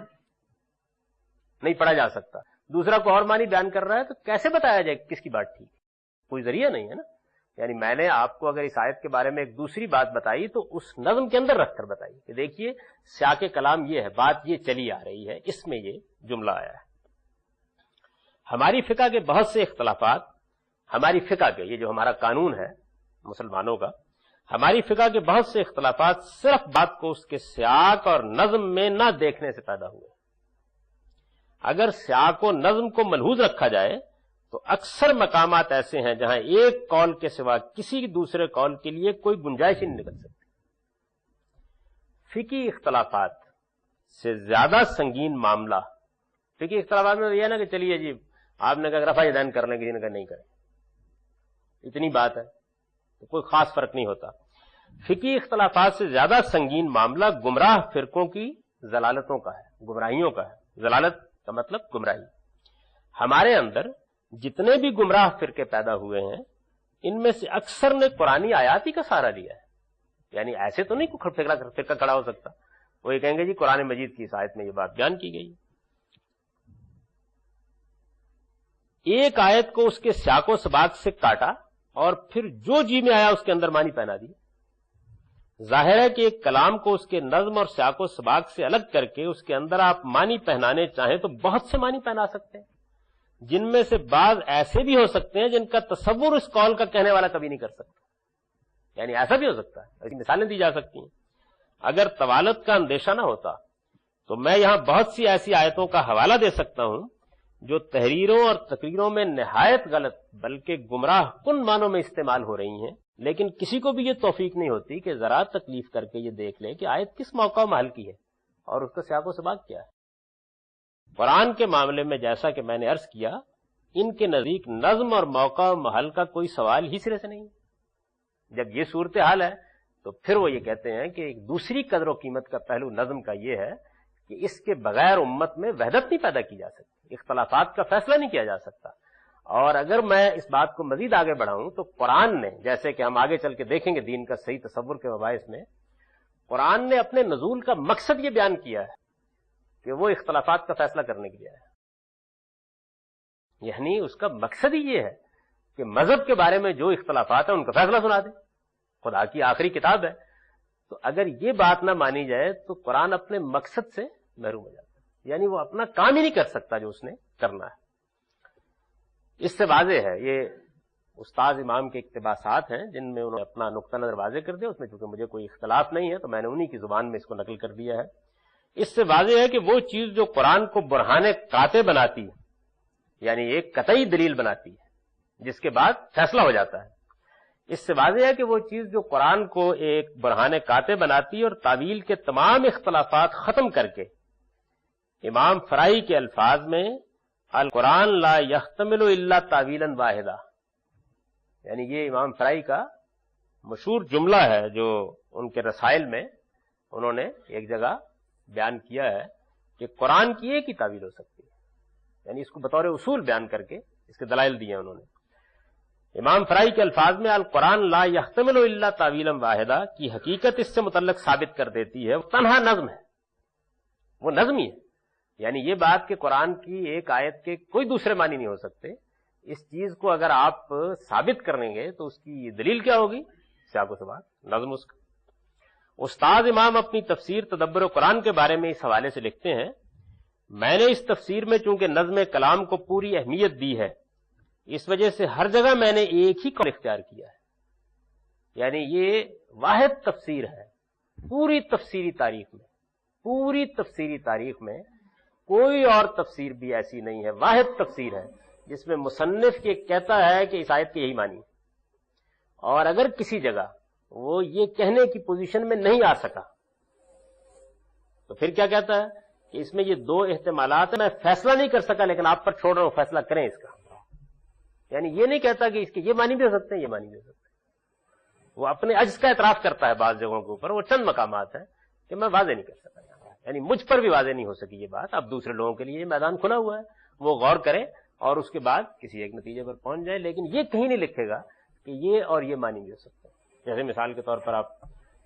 نہیں پڑھا جا سکتا، دوسرا کو اور معنی بیان کر رہا ہے، تو کیسے بتایا جائے کس کی بات ٹھیک ہے؟ کوئی ذریعہ نہیں ہے نا. یعنی میں نے آپ کو اگر اس آیت کے بارے میں ایک دوسری بات بتائی تو اس نظم کے اندر رکھ کر بتائی کہ دیکھیے سیاق کلام یہ ہے، بات یہ چلی آ رہی ہے، اس میں یہ جملہ آیا ہے. ہماری فقہ کے بہت سے اختلافات، ہماری فقہ کے، یہ جو ہمارا قانون ہے مسلمانوں کا، ہماری فقہ کے بہت سے اختلافات صرف بات کو اس کے سیاق اور نظم میں نہ دیکھنے سے پیدا ہوئے. اگر سیاق و نظم کو ملحوظ رکھا جائے تو اکثر مقامات ایسے ہیں جہاں ایک قول کے سوا کسی دوسرے قول کے لیے کوئی گنجائش ہی نہیں نکل سکتی. فقہی اختلافات سے زیادہ سنگین معاملہ، فقہی اختلافات میں یہ نا کہ چلیے جی آپ نے کہا رفع یدین کر لیں، کسی نے کہا نہیں کریں، اتنی بات ہے تو کوئی خاص فرق نہیں ہوتا. فقہی اختلافات سے زیادہ سنگین معاملہ گمراہ فرقوں کی ضلالتوں کا ہے، گمراہیوں کا ہے. ضلالت کا مطلب گمراہی. ہمارے اندر جتنے بھی گمراہ فرقے پیدا ہوئے ہیں ان میں سے اکثر نے قرآنی آیات ہی کا سہارا لیا ہے. یعنی ایسے تو نہیں کوئی فرقہ کھڑا ہو سکتا، وہ یہ کہیں گے جی قرآن مجید کی اس آیت میں یہ بات بیان کی گئی. ایک آیت کو اس کے سیاق و سباق سے کاٹا اور پھر جو جی میں آیا اس کے اندر معنی پہنا دی. ظاہر ہے کہ ایک کلام کو اس کے نظم اور سیاق و سباق سے الگ کر کے اس کے اندر آپ معنی پہنانے چاہیں تو بہت سے معنی پہنا سکتے ہیں، جن میں سے بعض ایسے بھی ہو سکتے ہیں جن کا تصور اس قول کا کہنے والا کبھی نہیں کر سکتا. یعنی ایسا بھی ہو سکتا ہے، ایسی مثالیں دی جا سکتی ہیں. اگر طوالت کا اندیشہ نہ ہوتا تو میں یہاں بہت سی ایسی آیتوں کا حوالہ دے سکتا ہوں جو تحریروں اور تقریروں میں نہایت غلط بلکہ گمراہ کن معنوں میں استعمال ہو رہی ہیں، لیکن کسی کو بھی یہ توفیق نہیں ہوتی کہ ذرا تکلیف کر کے یہ دیکھ لے کہ آیت کس موقع و محل کی ہے اور اس کا سیاق و سباق کیا ہے. قرآن کے معاملے میں جیسا کہ میں نے عرض کیا، ان کے نزدیک نظم اور موقع و محل کا کوئی سوال ہی سرے سے نہیں. جب یہ صورتحال ہے تو پھر وہ یہ کہتے ہیں کہ ایک دوسری قدر و قیمت کا پہلو نظم کا یہ ہے کہ اس کے بغیر امت میں وحدت نہیں پیدا کی جا سکتی، اختلافات کا فیصلہ نہیں کیا جا سکتا. اور اگر میں اس بات کو مزید آگے بڑھاؤں تو قرآن نے، جیسے کہ ہم آگے چل کے دیکھیں گے دین کا صحیح تصور کے مباحث میں، قرآن نے اپنے نزول کا مقصد یہ بیان کیا ہے کہ وہ اختلافات کا فیصلہ کرنے کے لیے ہے. یعنی اس کا مقصد ہی یہ ہے کہ مذہب کے بارے میں جو اختلافات ہیں ان کا فیصلہ سنا دے. خدا کی آخری کتاب ہے، تو اگر یہ بات نہ مانی جائے تو قرآن اپنے مقصد سے محروم ہو جاتا ہے. یعنی وہ اپنا کام ہی نہیں کر سکتا جو اس نے کرنا ہے. اس سے واضح ہے یہ استاذ امام کے اقتباسات ہیں جن میں انہوں نے اپنا نقطہ نظر واضح کر دیا. اس میں چونکہ مجھے کوئی اختلاف نہیں ہے تو میں نے انہی کی زبان میں اس کو نقل کر دیا ہے. اس سے واضح ہے کہ وہ چیز جو قرآن کو برہان قاطع بناتی ہے، یعنی ایک قطعی دلیل بناتی ہے جس کے بعد فیصلہ ہو جاتا ہے، اس سے واضح ہے کہ وہ چیز جو قرآن کو ایک برہان قاطع بناتی ہے اور تعویل کے تمام اختلافات ختم کر کے امام فرائی کے الفاظ میں القرآن لا یحتمل الا تعویلا واحدا، یعنی یہ امام فرائی کا مشہور جملہ ہے جو ان کے رسائل میں انہوں نے ایک جگہ بیان کیا ہے کہ قرآن کی ایک ہی تعویل ہو سکتی ہے، یعنی اس کو بطور اصول بیان کر کے اس کے دلائل دیے انہوں نے. امام فرائی کے الفاظ میں القرآن لا یحتمل الا تعویلا واحدا کی حقیقت اس سے متعلق ثابت کر دیتی ہے وہ تنہا نظم ہے، وہ نظم ہی ہے. یعنی یہ بات کہ قرآن کی ایک آیت کے کوئی دوسرے معنی نہیں ہو سکتے، اس چیز کو اگر آپ ثابت کریں گے تو اس کی دلیل کیا ہوگی؟ سیاق و سباق، نظم اس کا. استاد امام اپنی تفسیر تدبر قرآن کے بارے میں اس حوالے سے لکھتے ہیں، میں نے اس تفسیر میں چونکہ نظم کلام کو پوری اہمیت دی ہے، اس وجہ سے ہر جگہ میں نے ایک ہی قول اختیار کیا ہے. یعنی یہ واحد تفسیر ہے پوری تفسیری تاریخ میں کوئی اور تفسیر بھی ایسی نہیں ہے، واحد تفسیر ہے جس میں مصنف یہ کہتا ہے کہ اس آیت کی یہی معنی ہے، اور اگر کسی جگہ وہ یہ کہنے کی پوزیشن میں نہیں آ سکا تو پھر کیا کہتا ہے کہ اس میں یہ دو احتمالات ہیں، میں فیصلہ نہیں کر سکا لیکن آپ پر چھوڑ رہا ہوں، فیصلہ کریں اس کا. یعنی یہ نہیں کہتا کہ اس کے یہ معنی بھی ہو سکتے ہیں، یہ معنی بھی ہو سکتے ہیں. وہ اپنے عجز کا اعتراف کرتا ہے بعض جگہوں کے اوپر، وہ چند مقامات ہیں کہ میں واضح نہیں کر سکا، یعنی مجھ پر بھی واضح نہیں ہو سکی یہ بات. اب دوسرے لوگوں کے لیے یہ میدان کھلا ہوا ہے، وہ غور کریں اور اس کے بعد کسی ایک نتیجے پر پہنچ جائے، لیکن یہ کہیں نہیں لکھے گا کہ یہ اور یہ معنی بھی ہو سکتے ہیں. جیسے مثال کے طور پر آپ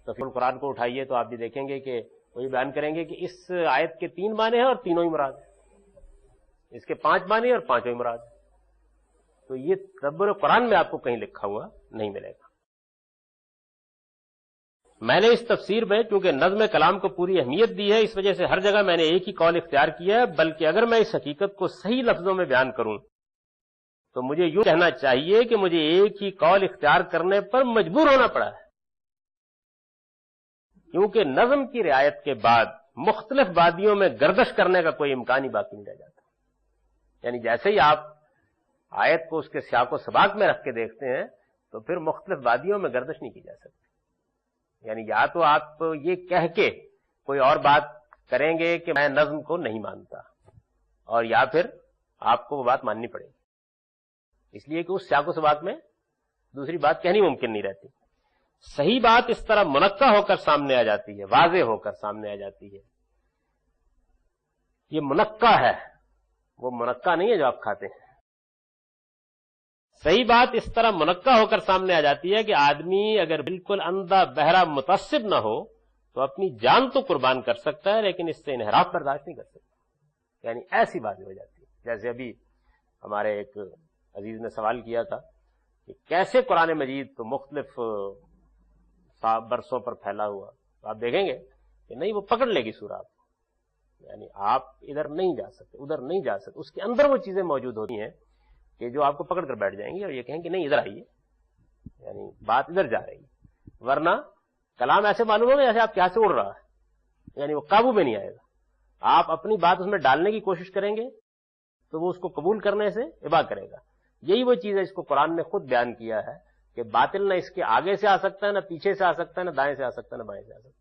تفسیر القرآن کو اٹھائیے تو آپ بھی دیکھیں گے کہ وہ یہ بیان کریں گے کہ اس آیت کے 3 معنی ہیں اور تینوں ہی مراد ہیں، اس کے 5 معنی اور 5 ہی مراد ہیں. تو یہ تدبر قرآن میں آپ کو کہیں لکھا ہوا نہیں ملے گا. میں نے اس تفسیر میں چونکہ نظم کلام کو پوری اہمیت دی ہے، اس وجہ سے ہر جگہ میں نے ایک ہی قول اختیار کیا ہے، بلکہ اگر میں اس حقیقت کو صحیح لفظوں میں بیان کروں تو مجھے یوں کہنا چاہیے کہ مجھے ایک ہی قول اختیار کرنے پر مجبور ہونا پڑا ہے، کیونکہ نظم کی رعایت کے بعد مختلف وادیوں میں گردش کرنے کا کوئی امکان ہی باقی نہیں رہ جاتا. یعنی جیسے ہی آپ آیت کو اس کے سیاق و سباق میں رکھ کے دیکھتے ہیں تو پھر مختلف وادیوں میں گردش نہیں کی جا سکتی. یعنی یا تو آپ یہ کہہ کے کوئی اور بات کریں گے کہ میں نظم کو نہیں مانتا، اور یا پھر آپ کو وہ بات ماننی پڑے گی، اس لیے کہ اس سیاق و سباق میں دوسری بات کہنی ممکن نہیں رہتی. صحیح بات اس طرح منقع ہو کر سامنے آ جاتی ہے، واضح ہو کر سامنے آ جاتی ہے. یہ منقع ہے، وہ منقع نہیں ہے جو آپ کھاتے ہیں. صحیح بات اس طرح منقع ہو کر سامنے آ جاتی ہے کہ آدمی اگر بالکل اندھا بہرا متعصب نہ ہو تو اپنی جان تو قربان کر سکتا ہے لیکن اس سے انحراف برداشت نہیں کر سکتا. یعنی ایسی باتیں ہو جاتی ہے. جیسے ابھی ہمارے ایک عزیز نے سوال کیا تھا کہ کیسے قرآن مجید تو مختلف برسوں پر پھیلا ہوا، تو آپ دیکھیں گے کہ نہیں وہ پکڑ لے گی سورہ آپ کو، یعنی آپ ادھر نہیں جا سکتے ادھر نہیں جا سکتے، اس کے اندر وہ چیزیں موجود ہوتی ہیں کہ جو آپ کو پکڑ کر بیٹھ جائیں گی اور یہ کہیں کہ نہیں ادھر آئیے، یعنی بات ادھر جا رہی ہے. ورنہ کلام ایسے معلوم ہوگا جیسے آپ کے ہاتھ سے اڑ رہا ہے، یعنی وہ قابو میں نہیں آئے گا. آپ اپنی بات اس میں ڈالنے کی کوشش کریں گے تو وہ اس کو قبول کرنے سے ابا کرے گا. یہی وہ چیز ہے جس کو قرآن نے خود بیان کیا ہے کہ باطل نہ اس کے آگے سے آ سکتا ہے، نہ پیچھے سے آ سکتا ہے، نہ دائیں سے آ سکتا ہے، نہ بائیں سے آ سکتا ہے.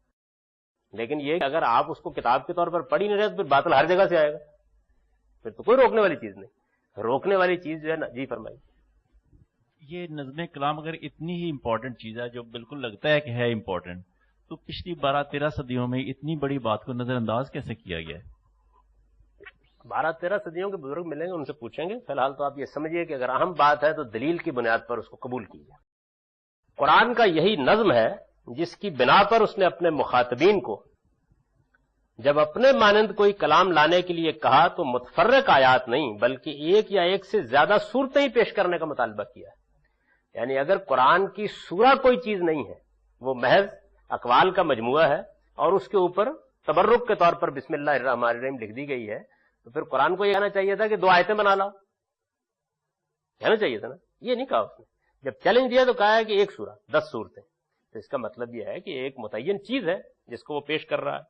لیکن یہ کہ اگر آپ اس کو کتاب کے طور پر پڑھ ہی نہیں رہے تو پھر باطل ہر جگہ سے آئے گا، پھر تو کوئی روکنے والی چیز نہیں. روکنے والی چیز جو ہے نا، جی فرمائیے. یہ نظم کلام اگر اتنی ہی امپورٹنٹ چیز ہے جو بالکل لگتا ہے کہ ہے امپورٹنٹ، تو پچھلی 12-13 صدیوں میں اتنی بڑی بات کو نظر انداز کیسے کیا گیا ہے؟ 12-13 صدیوں کے بزرگ ملیں گے، ان سے پوچھیں گے. فی الحال تو آپ یہ سمجھیے کہ اگر اہم بات ہے تو دلیل کی بنیاد پر اس کو قبول کیجیے. قرآن کا یہی نظم ہے جس کی بنا پر اس نے اپنے مخاطبین کو جب اپنے مانند کوئی کلام لانے کے لیے کہا تو متفرق آیات نہیں بلکہ ایک یا ایک سے زیادہ صورتیں ہی پیش کرنے کا مطالبہ کیا ہے. یعنی اگر قرآن کی سورہ کوئی چیز نہیں ہے، وہ محض اقوال کا مجموعہ ہے اور اس کے اوپر تبرک کے طور پر بسم اللہ الرحمن الرحیم لکھ دی گئی ہے، تو پھر قرآن کو یہ کہنا چاہیے تھا کہ 2 آیتیں بنا لاؤ، کہنا چاہیے تھا نا. یہ نہیں کہا اس نے. جب چیلنج دیا تو کہا ہے کہ ایک سورہ 10 صورتیں. تو اس کا مطلب یہ ہے کہ ایک متعین چیز ہے جس کو وہ پیش کر رہا ہے.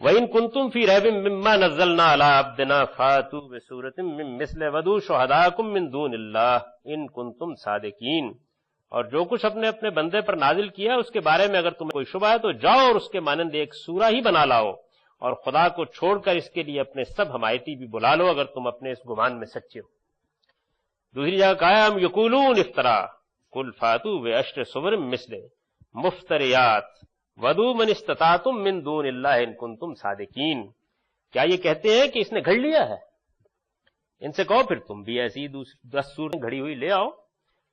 وَإِن كُنتُمْ فِي رَيْبٍ مِّمَّا نَزَّلْنَا عَلَىٰ عَبْدِنَا فَأْتُوا بِسُورَةٍ مِّن مِّثْلِهِ وَادْعُوا شُهَدَاءَكُم مِّن دُونِ اللَّهِ إِن كُنتُمْ صَادِقِينَ. اور جو کچھ اپنے اپنے بندے پر نازل کیا اس کے بارے میں اگر تمہیں کوئی شبہ ہے تو جاؤ اور اس کے مانند ایک سورہ ہی بنا لاؤ، اور خدا کو چھوڑ کر اس کے لیے اپنے سب حمایتی بھی بلا لو اگر تم اپنے اس گمان میں سچے ہو. دوسری جگہ کہا ہے ہم یقولون افترا قل فاتوا بعشر سور مثلہ مفتریات ودعوا من استطعتم من دون اللہ ان کنتم صادقین. کیا یہ کہتے ہیں کہ اس نے گھڑ لیا ہے؟ ان سے کہو پھر تم بھی ایسی 10 سورتیں گھڑی ہوئی لے آؤ،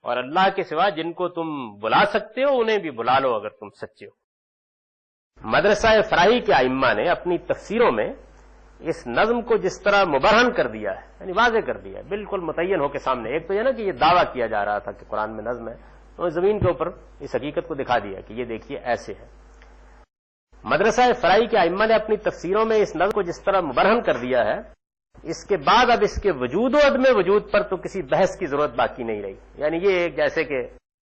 اور اللہ کے سوا جن کو تم بلا سکتے ہو انہیں بھی بلا لو اگر تم سچے ہو. مدرسہ فراہی کے ائمہ نے اپنی تفسیروں میں اس نظم کو جس طرح مبرہن کر دیا ہے، یعنی واضح کر دیا ہے، بالکل متعین ہو کے سامنے. ایک تو یہ نا کہ یہ دعویٰ کیا جا رہا تھا کہ قرآن میں نظم ہے، تو زمین کے اوپر اس حقیقت کو دکھا دیا کہ یہ دیکھیے ایسے ہے. مدرسہ فراہی کے ائمہ نے اپنی تفسیروں میں اس نظم کو جس طرح مبرہن کر دیا ہے، اس کے بعد اب اس کے وجود و عدم وجود پر تو کسی بحث کی ضرورت باقی نہیں رہی. یعنی یہ ایک جیسے کہ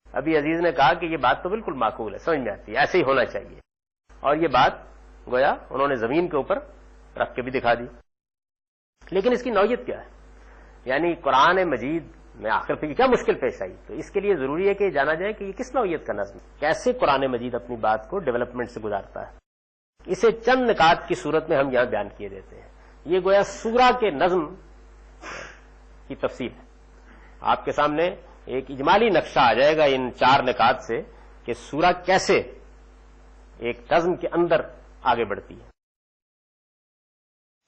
ابھی عزیز نے کہا کہ یہ بات تو بالکل معقول ہے، سمجھ میں آتی ہے، ایسے ہی ہونا چاہیے، اور یہ بات گویا انہوں نے زمین کے اوپر رکھ کے بھی دکھا دی. لیکن اس کی نوعیت کیا ہے؟ یعنی قرآن مجید میں آخر پہ کیا مشکل پیش آئی؟ تو اس کے لیے ضروری ہے کہ جانا جائے کہ یہ کس نوعیت کا نظم ہے، کیسے قرآن مجید اپنی بات کو ڈیولپمنٹ سے گزارتا ہے. اسے چند نکات کی صورت میں ہم یہاں بیان کیے دیتے ہیں. یہ گویا سورہ کے نظم کی تفصیل ہے. آپ کے سامنے ایک اجمالی نقشہ آ جائے گا ان 4 نکات سے کہ سورہ کیسے ایک نظم کے اندر آگے بڑھتی ہے.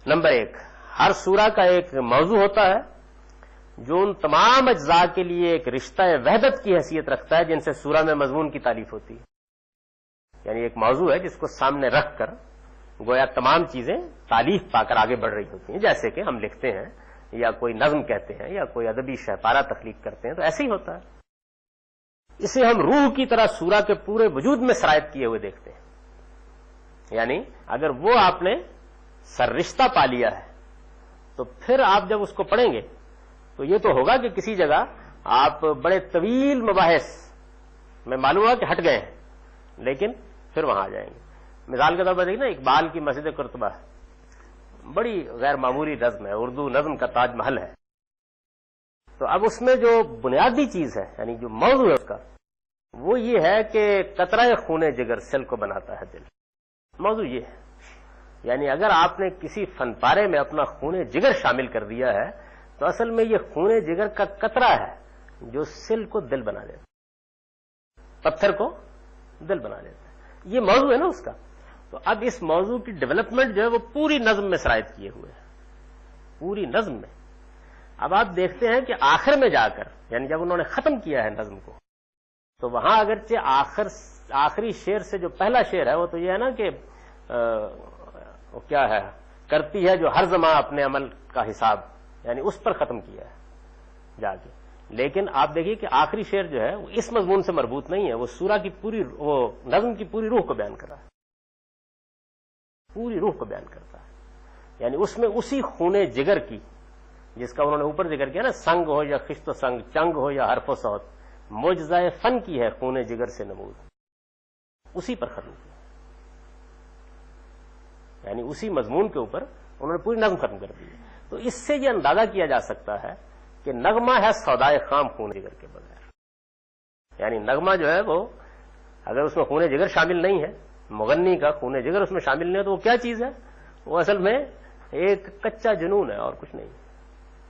نمبر 1، ہر سورہ کا ایک موضوع ہوتا ہے جو ان تمام اجزاء کے لیے ایک رشتہ وحدت کی حیثیت رکھتا ہے جن سے سورہ میں مضمون کی تعریف ہوتی ہے. یعنی ایک موضوع ہے جس کو سامنے رکھ کر گویا تمام چیزیں تعلیف پا کر آگے بڑھ رہی ہوتی ہیں. جیسے کہ ہم لکھتے ہیں یا کوئی نظم کہتے ہیں یا کوئی ادبی شہپارہ تخلیق کرتے ہیں تو ایسے ہی ہوتا ہے. اسے ہم روح کی طرح سورہ کے پورے وجود میں سرایت کیے ہوئے دیکھتے ہیں. یعنی اگر وہ آپ نے سررشتہ پا لیا ہے تو پھر آپ جب اس کو پڑھیں گے تو یہ تو ہوگا کہ کسی جگہ آپ بڑے طویل مباحث میں معلوم ہوا کہ ہٹ گئے ہیں، لیکن پھر وہاں آ جائیں گے. مثال کے طور پر دیکھیں نا، اقبال کی مسجد قرطبہ بڑی غیر معمولی نظم ہے، اردو نظم کا تاج محل ہے. تو اب اس میں جو بنیادی چیز ہے، یعنی جو موضوع ہے اس کا، وہ یہ ہے کہ قطرہ خون جگر سل کو بناتا ہے دل. موضوع یہ ہے. یعنی اگر آپ نے کسی فن پارے میں اپنا خون جگر شامل کر دیا ہے تو اصل میں یہ خون جگر کا قطرہ ہے جو سل کو دل بنا دیتا ہے، پتھر کو دل بنا دیتا ہے. یہ موضوع ہے نا اس کا. تو اب اس موضوع کی ڈیولپمنٹ جو ہے وہ پوری نظم میں سرایت کیے ہوئے ہے، پوری نظم میں. اب آپ دیکھتے ہیں کہ آخر میں جا کر، یعنی جب انہوں نے ختم کیا ہے نظم کو، تو وہاں اگرچہ آخری شعر سے جو پہلا شعر ہے وہ تو یہ ہے نا کہ وہ کیا ہے، کرتی ہے جو ہر زماں اپنے عمل کا حساب، یعنی اس پر ختم کیا ہے جا کے. لیکن آپ دیکھیے کہ آخری شعر جو ہے وہ اس مضمون سے مربوط نہیں ہے، وہ سورہ کی پوری، وہ نظم کی پوری روح کو بیان کر رہا ہے، پوری روح کو بیان کرتا ہے. یعنی اس میں اسی خون جگر کی جس کا انہوں نے اوپر ذکر کیا نا، سنگ ہو یا خشت و سنگ، چنگ ہو یا حرف و صوت، معجزہ فن کی ہے خون جگر سے نمود، اسی پر ختم کیا. یعنی اسی مضمون کے اوپر انہوں نے پوری نظم ختم کر دی. تو اس سے یہ اندازہ کیا جا سکتا ہے کہ نغمہ ہے سودائے خام خون جگر کے بغیر. یعنی نغمہ جو ہے وہ اگر اس میں خون جگر شامل نہیں ہے، مغنی کا خون جگر اس میں شامل نہیں ہے، تو وہ کیا چیز ہے؟ وہ اصل میں ایک کچا جنون ہے اور کچھ نہیں.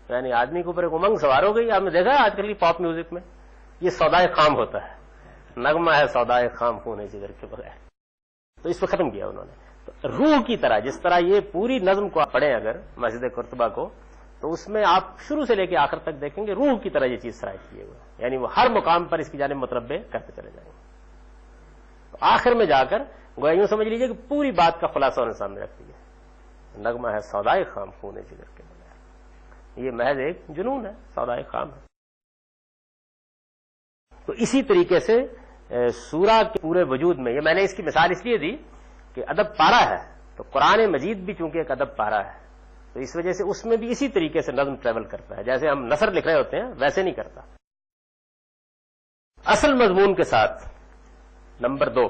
یعنی آدمی کے اوپر ایک امنگ سوار ہو گئی. آپ نے دیکھا آج کل کی پاپ میوزک میں یہ سودائے خام ہوتا ہے، نغمہ ہے سودائے خام خون جگر کے بغیر. تو اس پہ ختم کیا انہوں نے. تو روح کی طرح جس طرح یہ پوری نظم کو آپ پڑھیں اگر مسجد قرطبہ کو، تو اس میں آپ شروع سے لے کے آخر تک دیکھیں گے روح کی طرح یہ چیز سرایت کیے ہوئے، یعنی وہ ہر مقام پر اس کی جانب متربع کرتے چلے جائیں گے. تو آخر میں جا کر گویا یوں سمجھ لیجیے کہ پوری بات کا خلاصہ انہوں نے سامنے رکھ دیا. نغمہ ہے سودائے خام خون جگر کے بغیر، یہ محض ایک جنون ہے، سودائے خام ہے. تو اسی طریقے سے سورہ کے پورے وجود میں، یہ میں نے اس کی مثال اس لیے دی کہ ادب پارا ہے، تو قرآن مجید بھی چونکہ ایک ادب پارا ہے، تو اس وجہ سے اس میں بھی اسی طریقے سے نظم ٹریول کرتا ہے. جیسے ہم نثر لکھ رہے ہوتے ہیں ویسے نہیں کرتا. اصل مضمون کے ساتھ نمبر 2،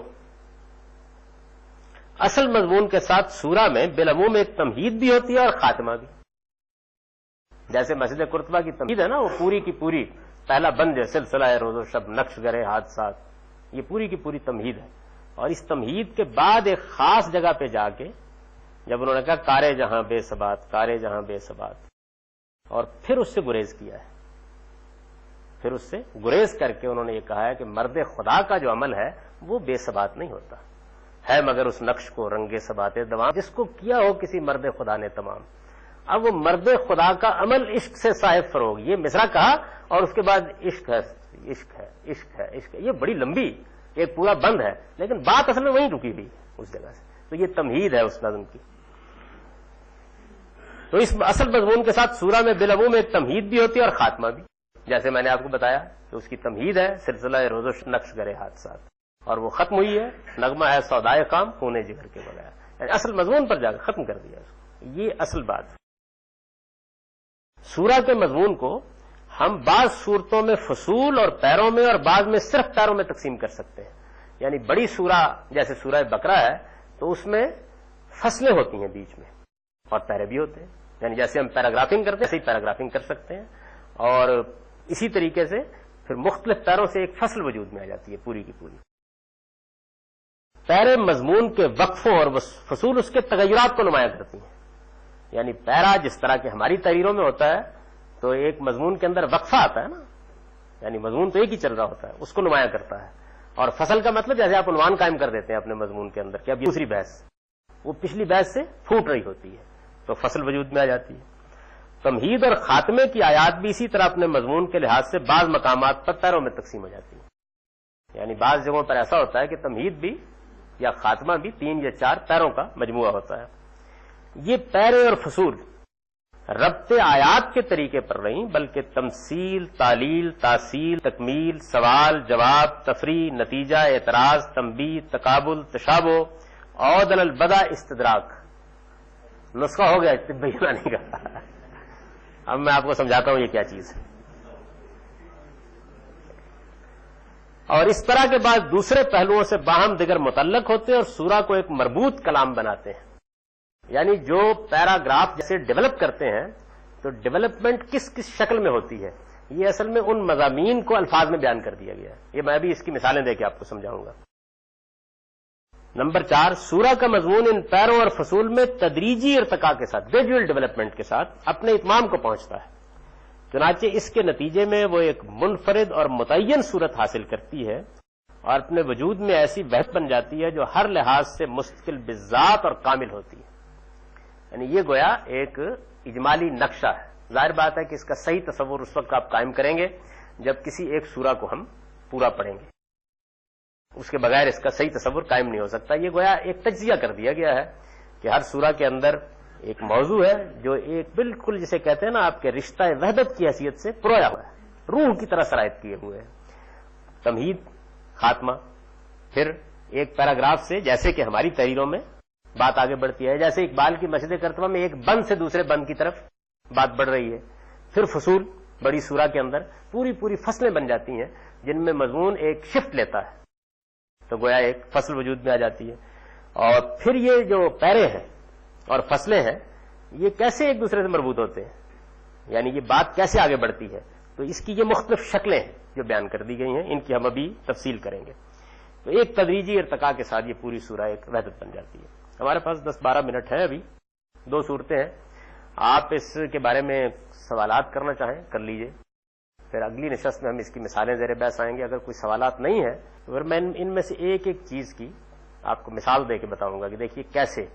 اصل مضمون کے ساتھ سورہ میں بالعموم ایک تمہید بھی ہوتی ہے اور خاتمہ بھی. جیسے مسجد قرطبہ کی تمہید ہے نا، وہ پوری کی پوری پہلا بند ہے سلسلہ ہے روز و شب نقش گرے حادثات، یہ پوری کی پوری تمہید ہے. اور اس تمہید کے بعد ایک خاص جگہ پہ جا کے جب انہوں نے کہا کارے جہاں بے ثبات، کارے جہاں بے ثبات، اور پھر اس سے گریز کیا ہے. پھر اس سے گریز کر کے انہوں نے یہ کہا ہے کہ مرد خدا کا جو عمل ہے وہ بے ثبات نہیں ہوتا ہے، مگر اس نقش کو رنگے ثبات دوام جس کو کیا ہو کسی مرد خدا نے تمام. اب وہ مرد خدا کا عمل عشق سے صاحب فروغ، یہ مصرع کہا اور اس کے بعد عشق ہے عشق ہے عشق ہے عشق ہے. یہ بڑی لمبی ایک پورا بند ہے، لیکن بات اصل میں وہیں رکی ہوئی اس جگہ سے. تو یہ تمہید ہے اس نظم کی. تو اس اصل مضمون کے ساتھ سورہ میں بالعموم ایک تمہید بھی ہوتی ہے اور خاتمہ بھی. جیسے میں نے آپ کو بتایا کہ اس کی تمہید ہے سلسلہ روز و نقش گرے حادثات، اور وہ ختم ہوئی ہے نغمہ ہے سودائے خام خونے جگر کے بغیر. یعنی اصل مضمون پر جا کر ختم کر دیا اس کو. یہ اصل بات ہے. سورہ کے مضمون کو ہم بعض صورتوں میں فصول اور پیروں میں اور بعض میں صرف پیروں میں تقسیم کر سکتے ہیں. یعنی بڑی سورہ جیسے سورہ بقرہ ہے تو اس میں فصلیں ہوتی ہیں بیچ میں اور پیرے بھی ہوتے ہیں. یعنی جیسے ہم پیراگرافنگ کرتے ہیں ایسے ہی پیراگرافنگ کر سکتے ہیں، اور اسی طریقے سے پھر مختلف پیروں سے ایک فصل وجود میں آ جاتی ہے پوری کی پوری. پیرے مضمون کے وقفوں اور فصول اس کے تغیرات کو نمایاں کرتی ہیں. یعنی پیرا جس طرح کہ ہماری تحریروں میں ہوتا ہے تو ایک مضمون کے اندر وقفہ آتا ہے نا، یعنی مضمون تو ایک ہی چل رہا ہوتا ہے، اس کو نمایاں کرتا ہے. اور فصل کا مطلب جیسے آپ عنوان قائم کر دیتے ہیں اپنے مضمون کے اندر کہ اب دوسری بحث وہ پچھلی بحث سے پھوٹ رہی ہوتی ہے تو فصل وجود میں آ جاتی ہے. تمہید اور خاتمے کی آیات بھی اسی طرح اپنے مضمون کے لحاظ سے بعض مقامات پر پیروں میں تقسیم ہو جاتی ہے. یعنی بعض جگہوں پر ایسا ہوتا ہے کہ تمہید بھی یا خاتمہ بھی 3 یا 4 پیروں کا مجموعہ ہوتا ہے. یہ پیرے اور فصول ربط آیات کے طریقے پر نہیں بلکہ تمثیل، تعلیل، تاصیل، تکمیل، سوال، جواب، تفریح، نتیجہ، اعتراض، تنبیہ، تقابل، تشابہ، عودل البدع، استدراک. نسخہ ہو گیا طبی نہیں کا. اب میں آپ کو سمجھاتا ہوں یہ کیا چیز ہے. اور اس طرح کے بعد دوسرے پہلوؤں سے باہم دیگر متعلق ہوتے ہیں اور سورہ کو ایک مربوط کلام بناتے ہیں. یعنی جو پیراگراف جیسے ڈیولپ کرتے ہیں تو ڈیولپمنٹ کس کس شکل میں ہوتی ہے یہ اصل میں ان مضامین کو الفاظ میں بیان کر دیا گیا ہے. یہ میں بھی اس کی مثالیں دے کے آپ کو سمجھاؤں گا. نمبر 4، سورہ کا مضمون ان پیروں اور فصول میں تدریجی ارتقاء کے ساتھ، گریجول ڈیولپمنٹ کے ساتھ اپنے اتمام کو پہنچتا ہے. چنانچہ اس کے نتیجے میں وہ ایک منفرد اور متعین صورت حاصل کرتی ہے اور اپنے وجود میں ایسی وحدت بن جاتی ہے جو ہر لحاظ سے مستقل بذات اور کامل ہوتی ہے. یعنی یہ گویا ایک اجمالی نقشہ ہے. ظاہر بات ہے کہ اس کا صحیح تصور اس وقت آپ قائم کریں گے جب کسی ایک سورہ کو ہم پورا پڑھیں گے. اس کے بغیر اس کا صحیح تصور قائم نہیں ہو سکتا. یہ گویا ایک تجزیہ کر دیا گیا ہے کہ ہر سورہ کے اندر ایک موضوع ہے جو ایک بالکل جسے کہتے ہیں نا آپ کے رشتہ وحدت کی حیثیت سے پرویا ہوا ہے، روح کی طرح سرایت کیے ہوئے ہیں. تمہید، خاتمہ، پھر ایک پیراگراف سے جیسے کہ ہماری تحریروں میں بات آگے بڑھتی ہے، جیسے اقبال کی مسجد قرطبہ میں ایک بند سے دوسرے بند کی طرف بات بڑھ رہی ہے. پھر فصول، بڑی سورہ کے اندر پوری پوری فصلیں بن جاتی ہیں جن میں مضمون ایک شفٹ لیتا ہے تو گویا ایک فصل وجود میں آ جاتی ہے. اور پھر یہ جو پیرے ہیں اور فصلیں ہیں یہ کیسے ایک دوسرے سے مربوط ہوتے ہیں، یعنی یہ بات کیسے آگے بڑھتی ہے. تو اس کی یہ مختلف شکلیں ہیں جو بیان کر دی گئی ہیں، ان کی ہم ابھی تفصیل کریں گے. تو ایک تدریجی ارتقاء کے ساتھ یہ پوری سورہ ایک وحدت بن جاتی ہے. ہمارے پاس 10-12 منٹ ہیں، ابھی 2 صورتیں ہیں. آپ اس کے بارے میں سوالات کرنا چاہیں کر لیجئے، پھر اگلی نشست میں ہم اس کی مثالیں زیر بحث آئیں گے. اگر کوئی سوالات نہیں ہیں تو پھر میں ان میں سے ایک ایک چیز کی آپ کو مثال دے کے بتاؤں گا کہ دیکھیے کیسے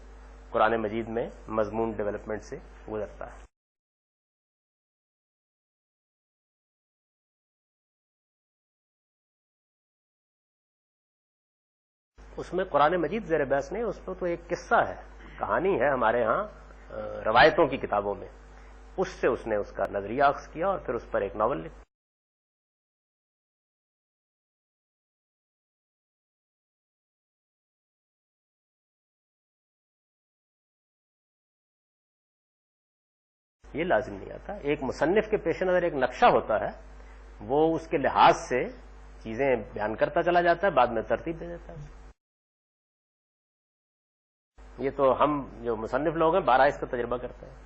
قرآن مجید میں مضمون ڈیولپمنٹ سے گزرتا ہے. اس میں قرآن مجید زیر بحث نہیں، اس میں تو ایک قصہ ہے، کہانی ہے ہمارے ہاں روایتوں کی کتابوں میں. اس سے اس نے اس کا نظریہ اخذ کیا اور پھر اس پر ایک ناول لکھا. یہ لازم نہیں آتا. ایک مصنف کے پیش نظر ایک نقشہ ہوتا ہے، وہ اس کے لحاظ سے چیزیں بیان کرتا چلا جاتا ہے، بعد میں ترتیب دے دیتا ہے. یہ تو ہم جو مصنف لوگ ہیں 12 اس کا تجربہ کرتے ہیں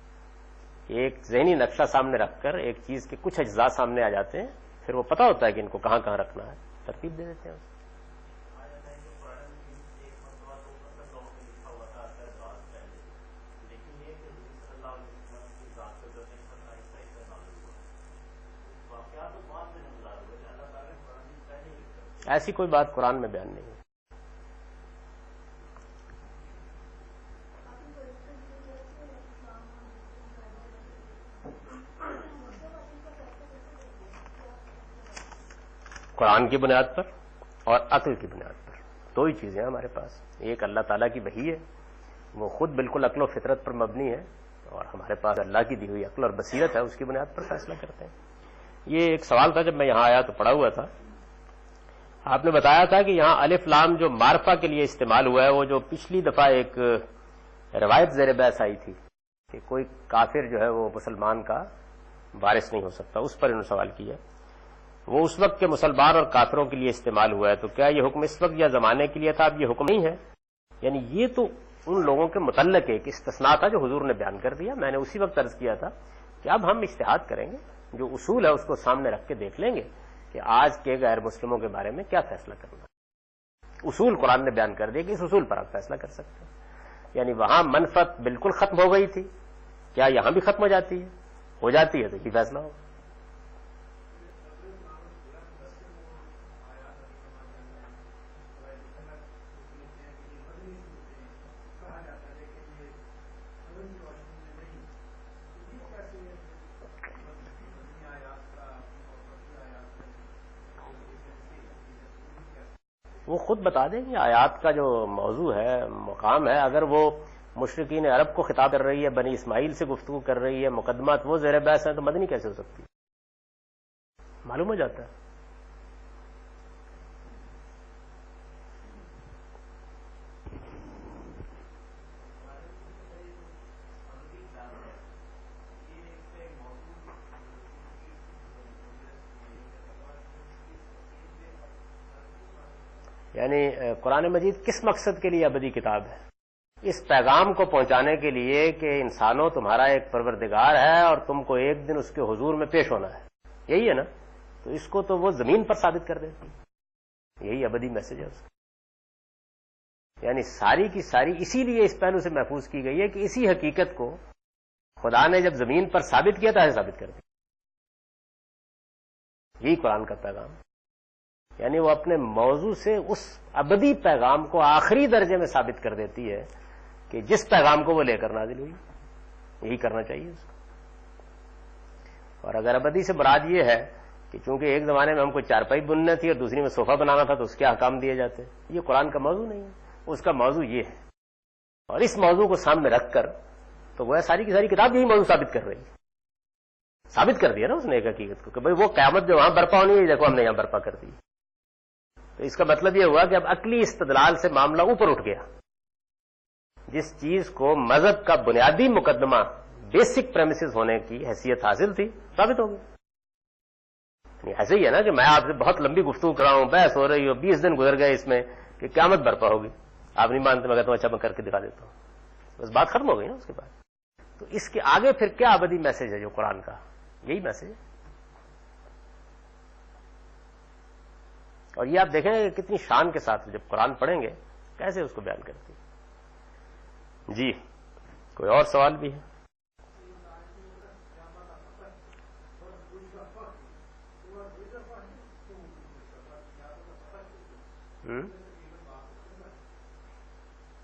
کہ ایک ذہنی نقشہ سامنے رکھ کر ایک چیز کے کچھ اجزاء سامنے آ جاتے ہیں، پھر وہ پتہ ہوتا ہے کہ ان کو کہاں کہاں رکھنا ہے، ترتیب دے دیتے ہیں. ایسی کوئی بات قرآن میں بیان نہیں ہے. قرآن کی بنیاد پر اور عقل کی بنیاد پر دو ہی چیزیں ہیں ہمارے پاس. ایک اللہ تعالیٰ کی وحی ہے، وہ خود بالکل عقل و فطرت پر مبنی ہے، اور ہمارے پاس اللہ کی دی ہوئی عقل اور بصیرت ہے، اس کی بنیاد پر فیصلہ کرتے ہیں. یہ ایک سوال تھا جب میں یہاں آیا تو پڑھا ہوا تھا. آپ نے بتایا تھا کہ یہاں الف لام جو معرفہ کے لیے استعمال ہوا ہے، وہ جو پچھلی دفعہ ایک روایت زیر بحث آئی تھی کہ کوئی کافر جو ہے وہ مسلمان کا وارث نہیں ہو سکتا، اس پر انہوں نے سوال کیا. وہ اس وقت کے مسلمان اور کافروں کے لیے استعمال ہوا ہے، تو کیا یہ حکم اس وقت یا زمانے کے لیے تھا؟ اب یہ حکم نہیں ہے. یعنی یہ تو ان لوگوں کے متعلق ایک استثناء تھا جو حضور نے بیان کر دیا. میں نے اسی وقت عرض کیا تھا کہ اب ہم اجتہاد کریں گے، جو اصول ہے اس کو سامنے رکھ کے دیکھ لیں گے کہ آج کے غیر مسلموں کے بارے میں کیا فیصلہ کرنا ہے. اصول قرآن نے بیان کر دیا کہ اس اصول پر آپ فیصلہ کر سکتے ہیں. یعنی وہاں منفعت بالکل ختم ہو گئی تھی، کیا یہاں بھی ختم ہو جاتی ہے؟ ہو جاتی ہے تو یہ فیصلہ ہوگا. وہ خود بتا دیں گے. آیات کا جو موضوع ہے، مقام ہے، اگر وہ مشرکین عرب کو خطاب کر رہی ہے، بنی اسماعیل سے گفتگو کر رہی ہے، مقدمات وہ زیر بحث ہیں، تو مدنی کیسے ہو سکتی؟ معلوم ہو جاتا ہے. یعنی قرآن مجید کس مقصد کے لیے ابدی کتاب ہے؟ اس پیغام کو پہنچانے کے لیے کہ انسانوں تمہارا ایک پروردگار ہے اور تم کو ایک دن اس کے حضور میں پیش ہونا ہے. یہی ہے نا؟ تو اس کو تو وہ زمین پر ثابت کر دیتی ہے. یہی ابدی میسج ہے اس کا. یعنی ساری کی ساری اسی لیے اس پہلو سے محفوظ کی گئی ہے کہ اسی حقیقت کو خدا نے جب زمین پر ثابت کیا تھا ثابت کر دیا. یہی قرآن کا پیغام. یعنی وہ اپنے موضوع سے اس ابدی پیغام کو آخری درجے میں ثابت کر دیتی ہے کہ جس پیغام کو وہ لے کر نازل ہوئی. یہی کرنا چاہیے اس کو. اور اگر ابدی سے مراد یہ ہے کہ چونکہ ایک زمانے میں ہم کو چارپائی بننا تھی اور دوسری میں صوفہ بنانا تھا تو اس کے احکام دیے جاتے، یہ قرآن کا موضوع نہیں ہے. اس کا موضوع یہ ہے. اور اس موضوع کو سامنے رکھ کر تو وہ ساری کی ساری کتاب یہی موضوع ثابت کر رہی ہے. ثابت کر دیا نا اس نے ایک حقیقت کو کہ بھئی وہ قیامت جو وہاں برپا ہونی ہے، دیکھو ہم نے یہاں برپا کر دی. تو اس کا مطلب یہ ہوا کہ اب عقلی استدلال سے معاملہ اوپر اٹھ گیا. جس چیز کو مذہب کا بنیادی مقدمہ بیسک پریمیسز ہونے کی حیثیت حاصل تھی، ثابت ہو گئی. ایسے ہی ہے نا کہ میں آپ سے بہت لمبی گفتگو کر رہا ہوں، بحث ہو رہی ہو، 20 دن گزر گئے اس میں کہ قیامت برپا ہوگی. آپ نہیں مانتے، میں کہتا ہوں اچھا میں کر کے دکھا دیتا ہوں. بس بات ختم ہو گئی نا اس کے بعد. تو اس کے آگے پھر کیا ابدی میسج ہے جو قرآن کا؟ یہی میسج ہے. اور یہ آپ دیکھیں گے کہ کتنی شان کے ساتھ جب قرآن پڑھیں گے کیسے اس کو بیان کرتی ہے. جی کوئی اور سوال بھی ہے؟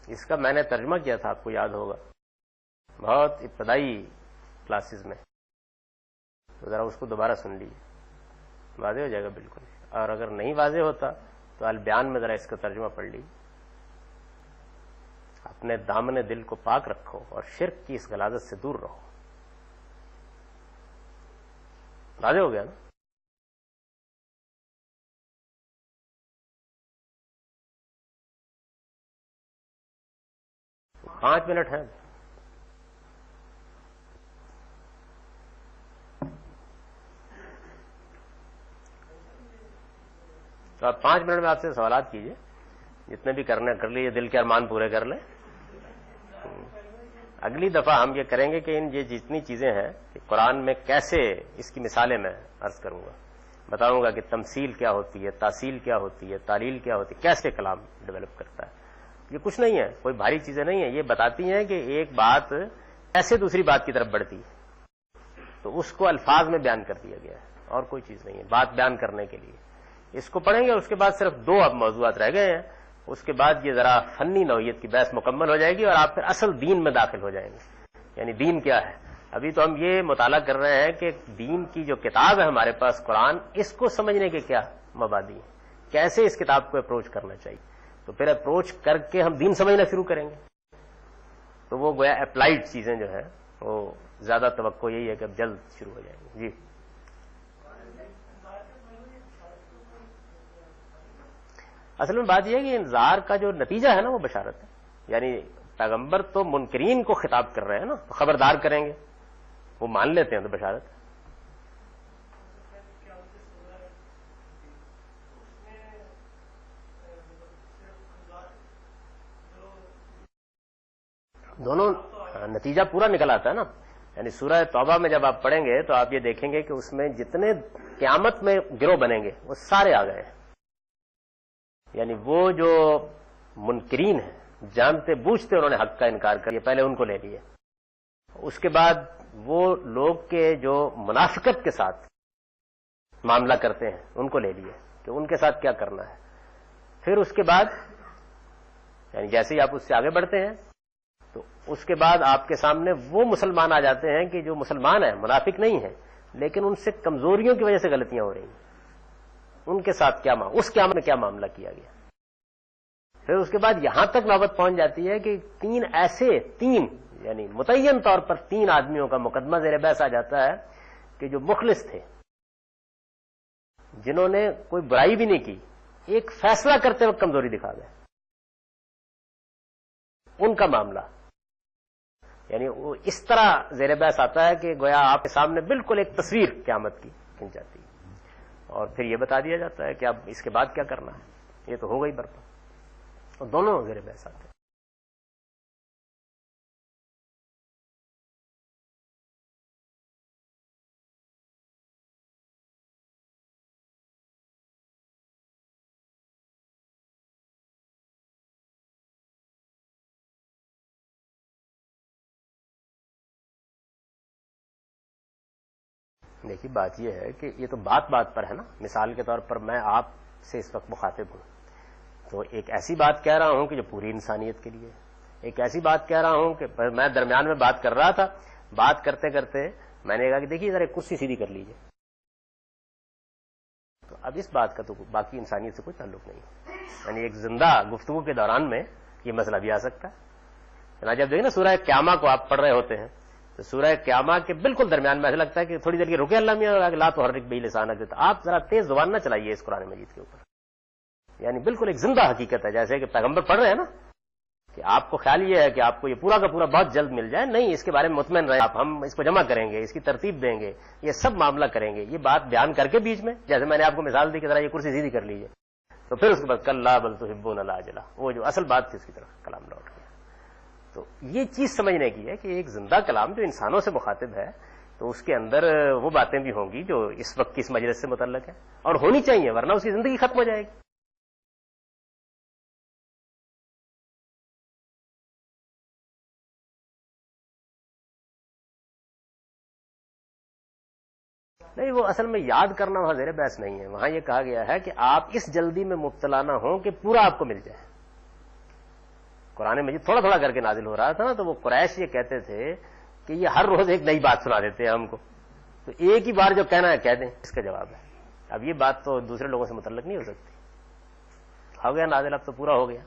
اس کا میں نے ترجمہ کیا تھا، آپ کو یاد ہوگا، بہت ابتدائی کلاسز میں. تو ذرا اس کو دوبارہ سن لیجیے، واضح ہو جائے گا بالکل. اور اگر نہیں واضح ہوتا تو البیان میں ذرا اس کا ترجمہ پڑھ لیجیے. اپنے دامن دل کو پاک رکھو اور شرک کی اس غلاظت سے دور رہو. واضح ہو گیا نا؟ 5 منٹ ہیں. تو آپ 5 منٹ میں آپ سے سوالات کیجئے، جتنے بھی کرنے کر لیجیے، دل کے ارمان پورے کر لیں. اگلی دفعہ ہم یہ کریں گے کہ یہ جتنی چیزیں ہیں کہ قرآن میں کیسے، اس کی مثالیں میں عرض کروں گا، بتاؤں گا کہ تمثیل کیا ہوتی ہے، تاصیل کیا ہوتی ہے، تعلیل کیا ہوتی ہے، کیسے کلام ڈیولپ کرتا ہے. یہ کچھ نہیں ہے، کوئی بھاری چیزیں نہیں ہیں، یہ بتاتی ہیں کہ ایک بات کیسے دوسری بات کی طرف بڑھتی ہے، تو اس کو الفاظ میں بیان کر دیا گیا ہے، اور کوئی چیز نہیں ہے بات بیان کرنے کے لیے. اس کو پڑھیں گے، اس کے بعد صرف 2 اب موضوعات رہ گئے ہیں، اس کے بعد یہ ذرا فنی نوعیت کی بحث مکمل ہو جائے گی اور آپ پھر اصل دین میں داخل ہو جائیں گے. یعنی دین کیا ہے؟ ابھی تو ہم یہ مطالعہ کر رہے ہیں کہ دین کی جو کتاب ہے ہمارے پاس قرآن، اس کو سمجھنے کے کیا مبادی ہیں، کیسے اس کتاب کو اپروچ کرنا چاہیے. تو پھر اپروچ کر کے ہم دین سمجھنا شروع کریں گے. تو وہ گویا اپلائیڈ چیزیں جو ہیں وہ زیادہ توقع یہی ہے کہ اب جلد شروع ہو جائیں گی. جی اصل میں بات یہ ہے کہ انذار کا جو نتیجہ ہے نا وہ بشارت ہے. یعنی پیغمبر تو منکرین کو خطاب کر رہے ہیں نا، تو خبردار کریں گے، وہ مان لیتے ہیں تو بشارت ہے. دونوں نتیجہ پورا نکل آتا ہے نا. یعنی سورہ توبہ میں جب آپ پڑھیں گے تو آپ یہ دیکھیں گے کہ اس میں جتنے قیامت میں گروہ بنیں گے وہ سارے آ گئے ہیں. یعنی وہ جو منکرین ہیں، جانتے بوجھتے انہوں نے حق کا انکار کر لیا، پہلے ان کو لے لیے. اس کے بعد وہ لوگ کے جو منافقت کے ساتھ معاملہ کرتے ہیں ان کو لے لیے کہ ان کے ساتھ کیا کرنا ہے. پھر اس کے بعد یعنی جیسے ہی آپ اس سے آگے بڑھتے ہیں تو اس کے بعد آپ کے سامنے وہ مسلمان آ جاتے ہیں کہ جو مسلمان ہیں، منافق نہیں ہیں، لیکن ان سے کمزوریوں کی وجہ سے غلطیاں ہو رہی ہیں. ان کے ساتھ کیا اس قیامت میں کیا معاملہ کیا گیا. پھر اس کے بعد یہاں تک نوبت پہنچ جاتی ہے کہ 3 یعنی متعین طور پر 3 آدمیوں کا مقدمہ زیر بحث آ جاتا ہے کہ جو مخلص تھے، جنہوں نے کوئی برائی بھی نہیں کی، ایک فیصلہ کرتے وقت کمزوری دکھا گئے، ان کا معاملہ یعنی وہ اس طرح زیر بحث آتا ہے کہ گویا آپ کے سامنے بالکل ایک تصویر قیامت کی کھنچ جاتی ہے. اور پھر یہ بتا دیا جاتا ہے کہ اب اس کے بعد کیا کرنا ہے. یہ تو ہو گئی برپا، اور دونوں زیر بحث آتے ہیں. دیکھیے بات یہ ہے کہ یہ تو بات پر ہے نا. مثال کے طور پر میں آپ سے اس وقت مخاطب ہوں، تو ایک ایسی بات کہہ رہا ہوں کہ جو پوری انسانیت کے لیے، ایک ایسی بات کہہ رہا ہوں کہ میں درمیان میں بات کر رہا تھا، بات کرتے کرتے میں نے کہا کہ دیکھیے ذرا کرسی سیدھی کر لیجیے. تو اب اس بات کا تو باقی انسانیت سے کوئی تعلق نہیں ہے. یعنی ایک زندہ گفتگو کے دوران میں یہ مسئلہ بھی آ سکتا ہے. جب دیکھیں نا سورہ قیامہ کو آپ پڑھ رہے ہوتے ہیں تو سورہ قیامہ کے بالکل درمیان میں ایسا لگتا ہے کہ تھوڑی دیر کے رکے اللہ میاں لا تو حرک بہ لسانک دیتا. آپ ذرا تیز زبان نہ چلائیے اس قرآن مجید کے اوپر. یعنی بالکل ایک زندہ حقیقت ہے، جیسے کہ پیغمبر پڑھ رہے ہیں نا کہ آپ کو خیال یہ ہے کہ آپ کو یہ پورا کا پورا بہت جلد مل جائے. نہیں، اس کے بارے میں مطمئن رہے آپ، ہم اس کو جمع کریں گے، اس کی ترتیب دیں گے، یہ سب معاملہ کریں گے. یہ بات بیان کر کے بیچ میں جیسے میں نے آپ کو مثال دی کہ ذرا یہ کرسی سیدھی کر لیجیے، تو پھر اس کے بعد کلا بل تحبون العاجلہ، وہ جو اصل بات تھی اس کی طرف کلام لوٹ گیا. تو یہ چیز سمجھنے کی ہے کہ ایک زندہ کلام جو انسانوں سے مخاطب ہے تو اس کے اندر وہ باتیں بھی ہوں گی جو اس وقت کی اس مجلس سے متعلق ہے اور ہونی چاہیے، ورنہ اس کی زندگی ختم ہو جائے گی. نہیں، وہ اصل میں یاد کرنا وہاں زیر بحث نہیں ہے. وہاں یہ کہا گیا ہے کہ آپ اس جلدی میں مبتلا نہ ہوں کہ پورا آپ کو مل جائے. قرآن مجید تھوڑا تھوڑا کر کے نازل ہو رہا تھا نا، تو وہ قریش یہ کہتے تھے کہ یہ ہر روز ایک نئی بات سنا دیتے ہیں ہم کو، تو ایک ہی بار جو کہنا ہے کہہ دیں. اس کا جواب ہے اب یہ بات تو دوسرے لوگوں سے متعلق نہیں ہو سکتی. ہو گیا نازل، اب تو پورا ہو گیا.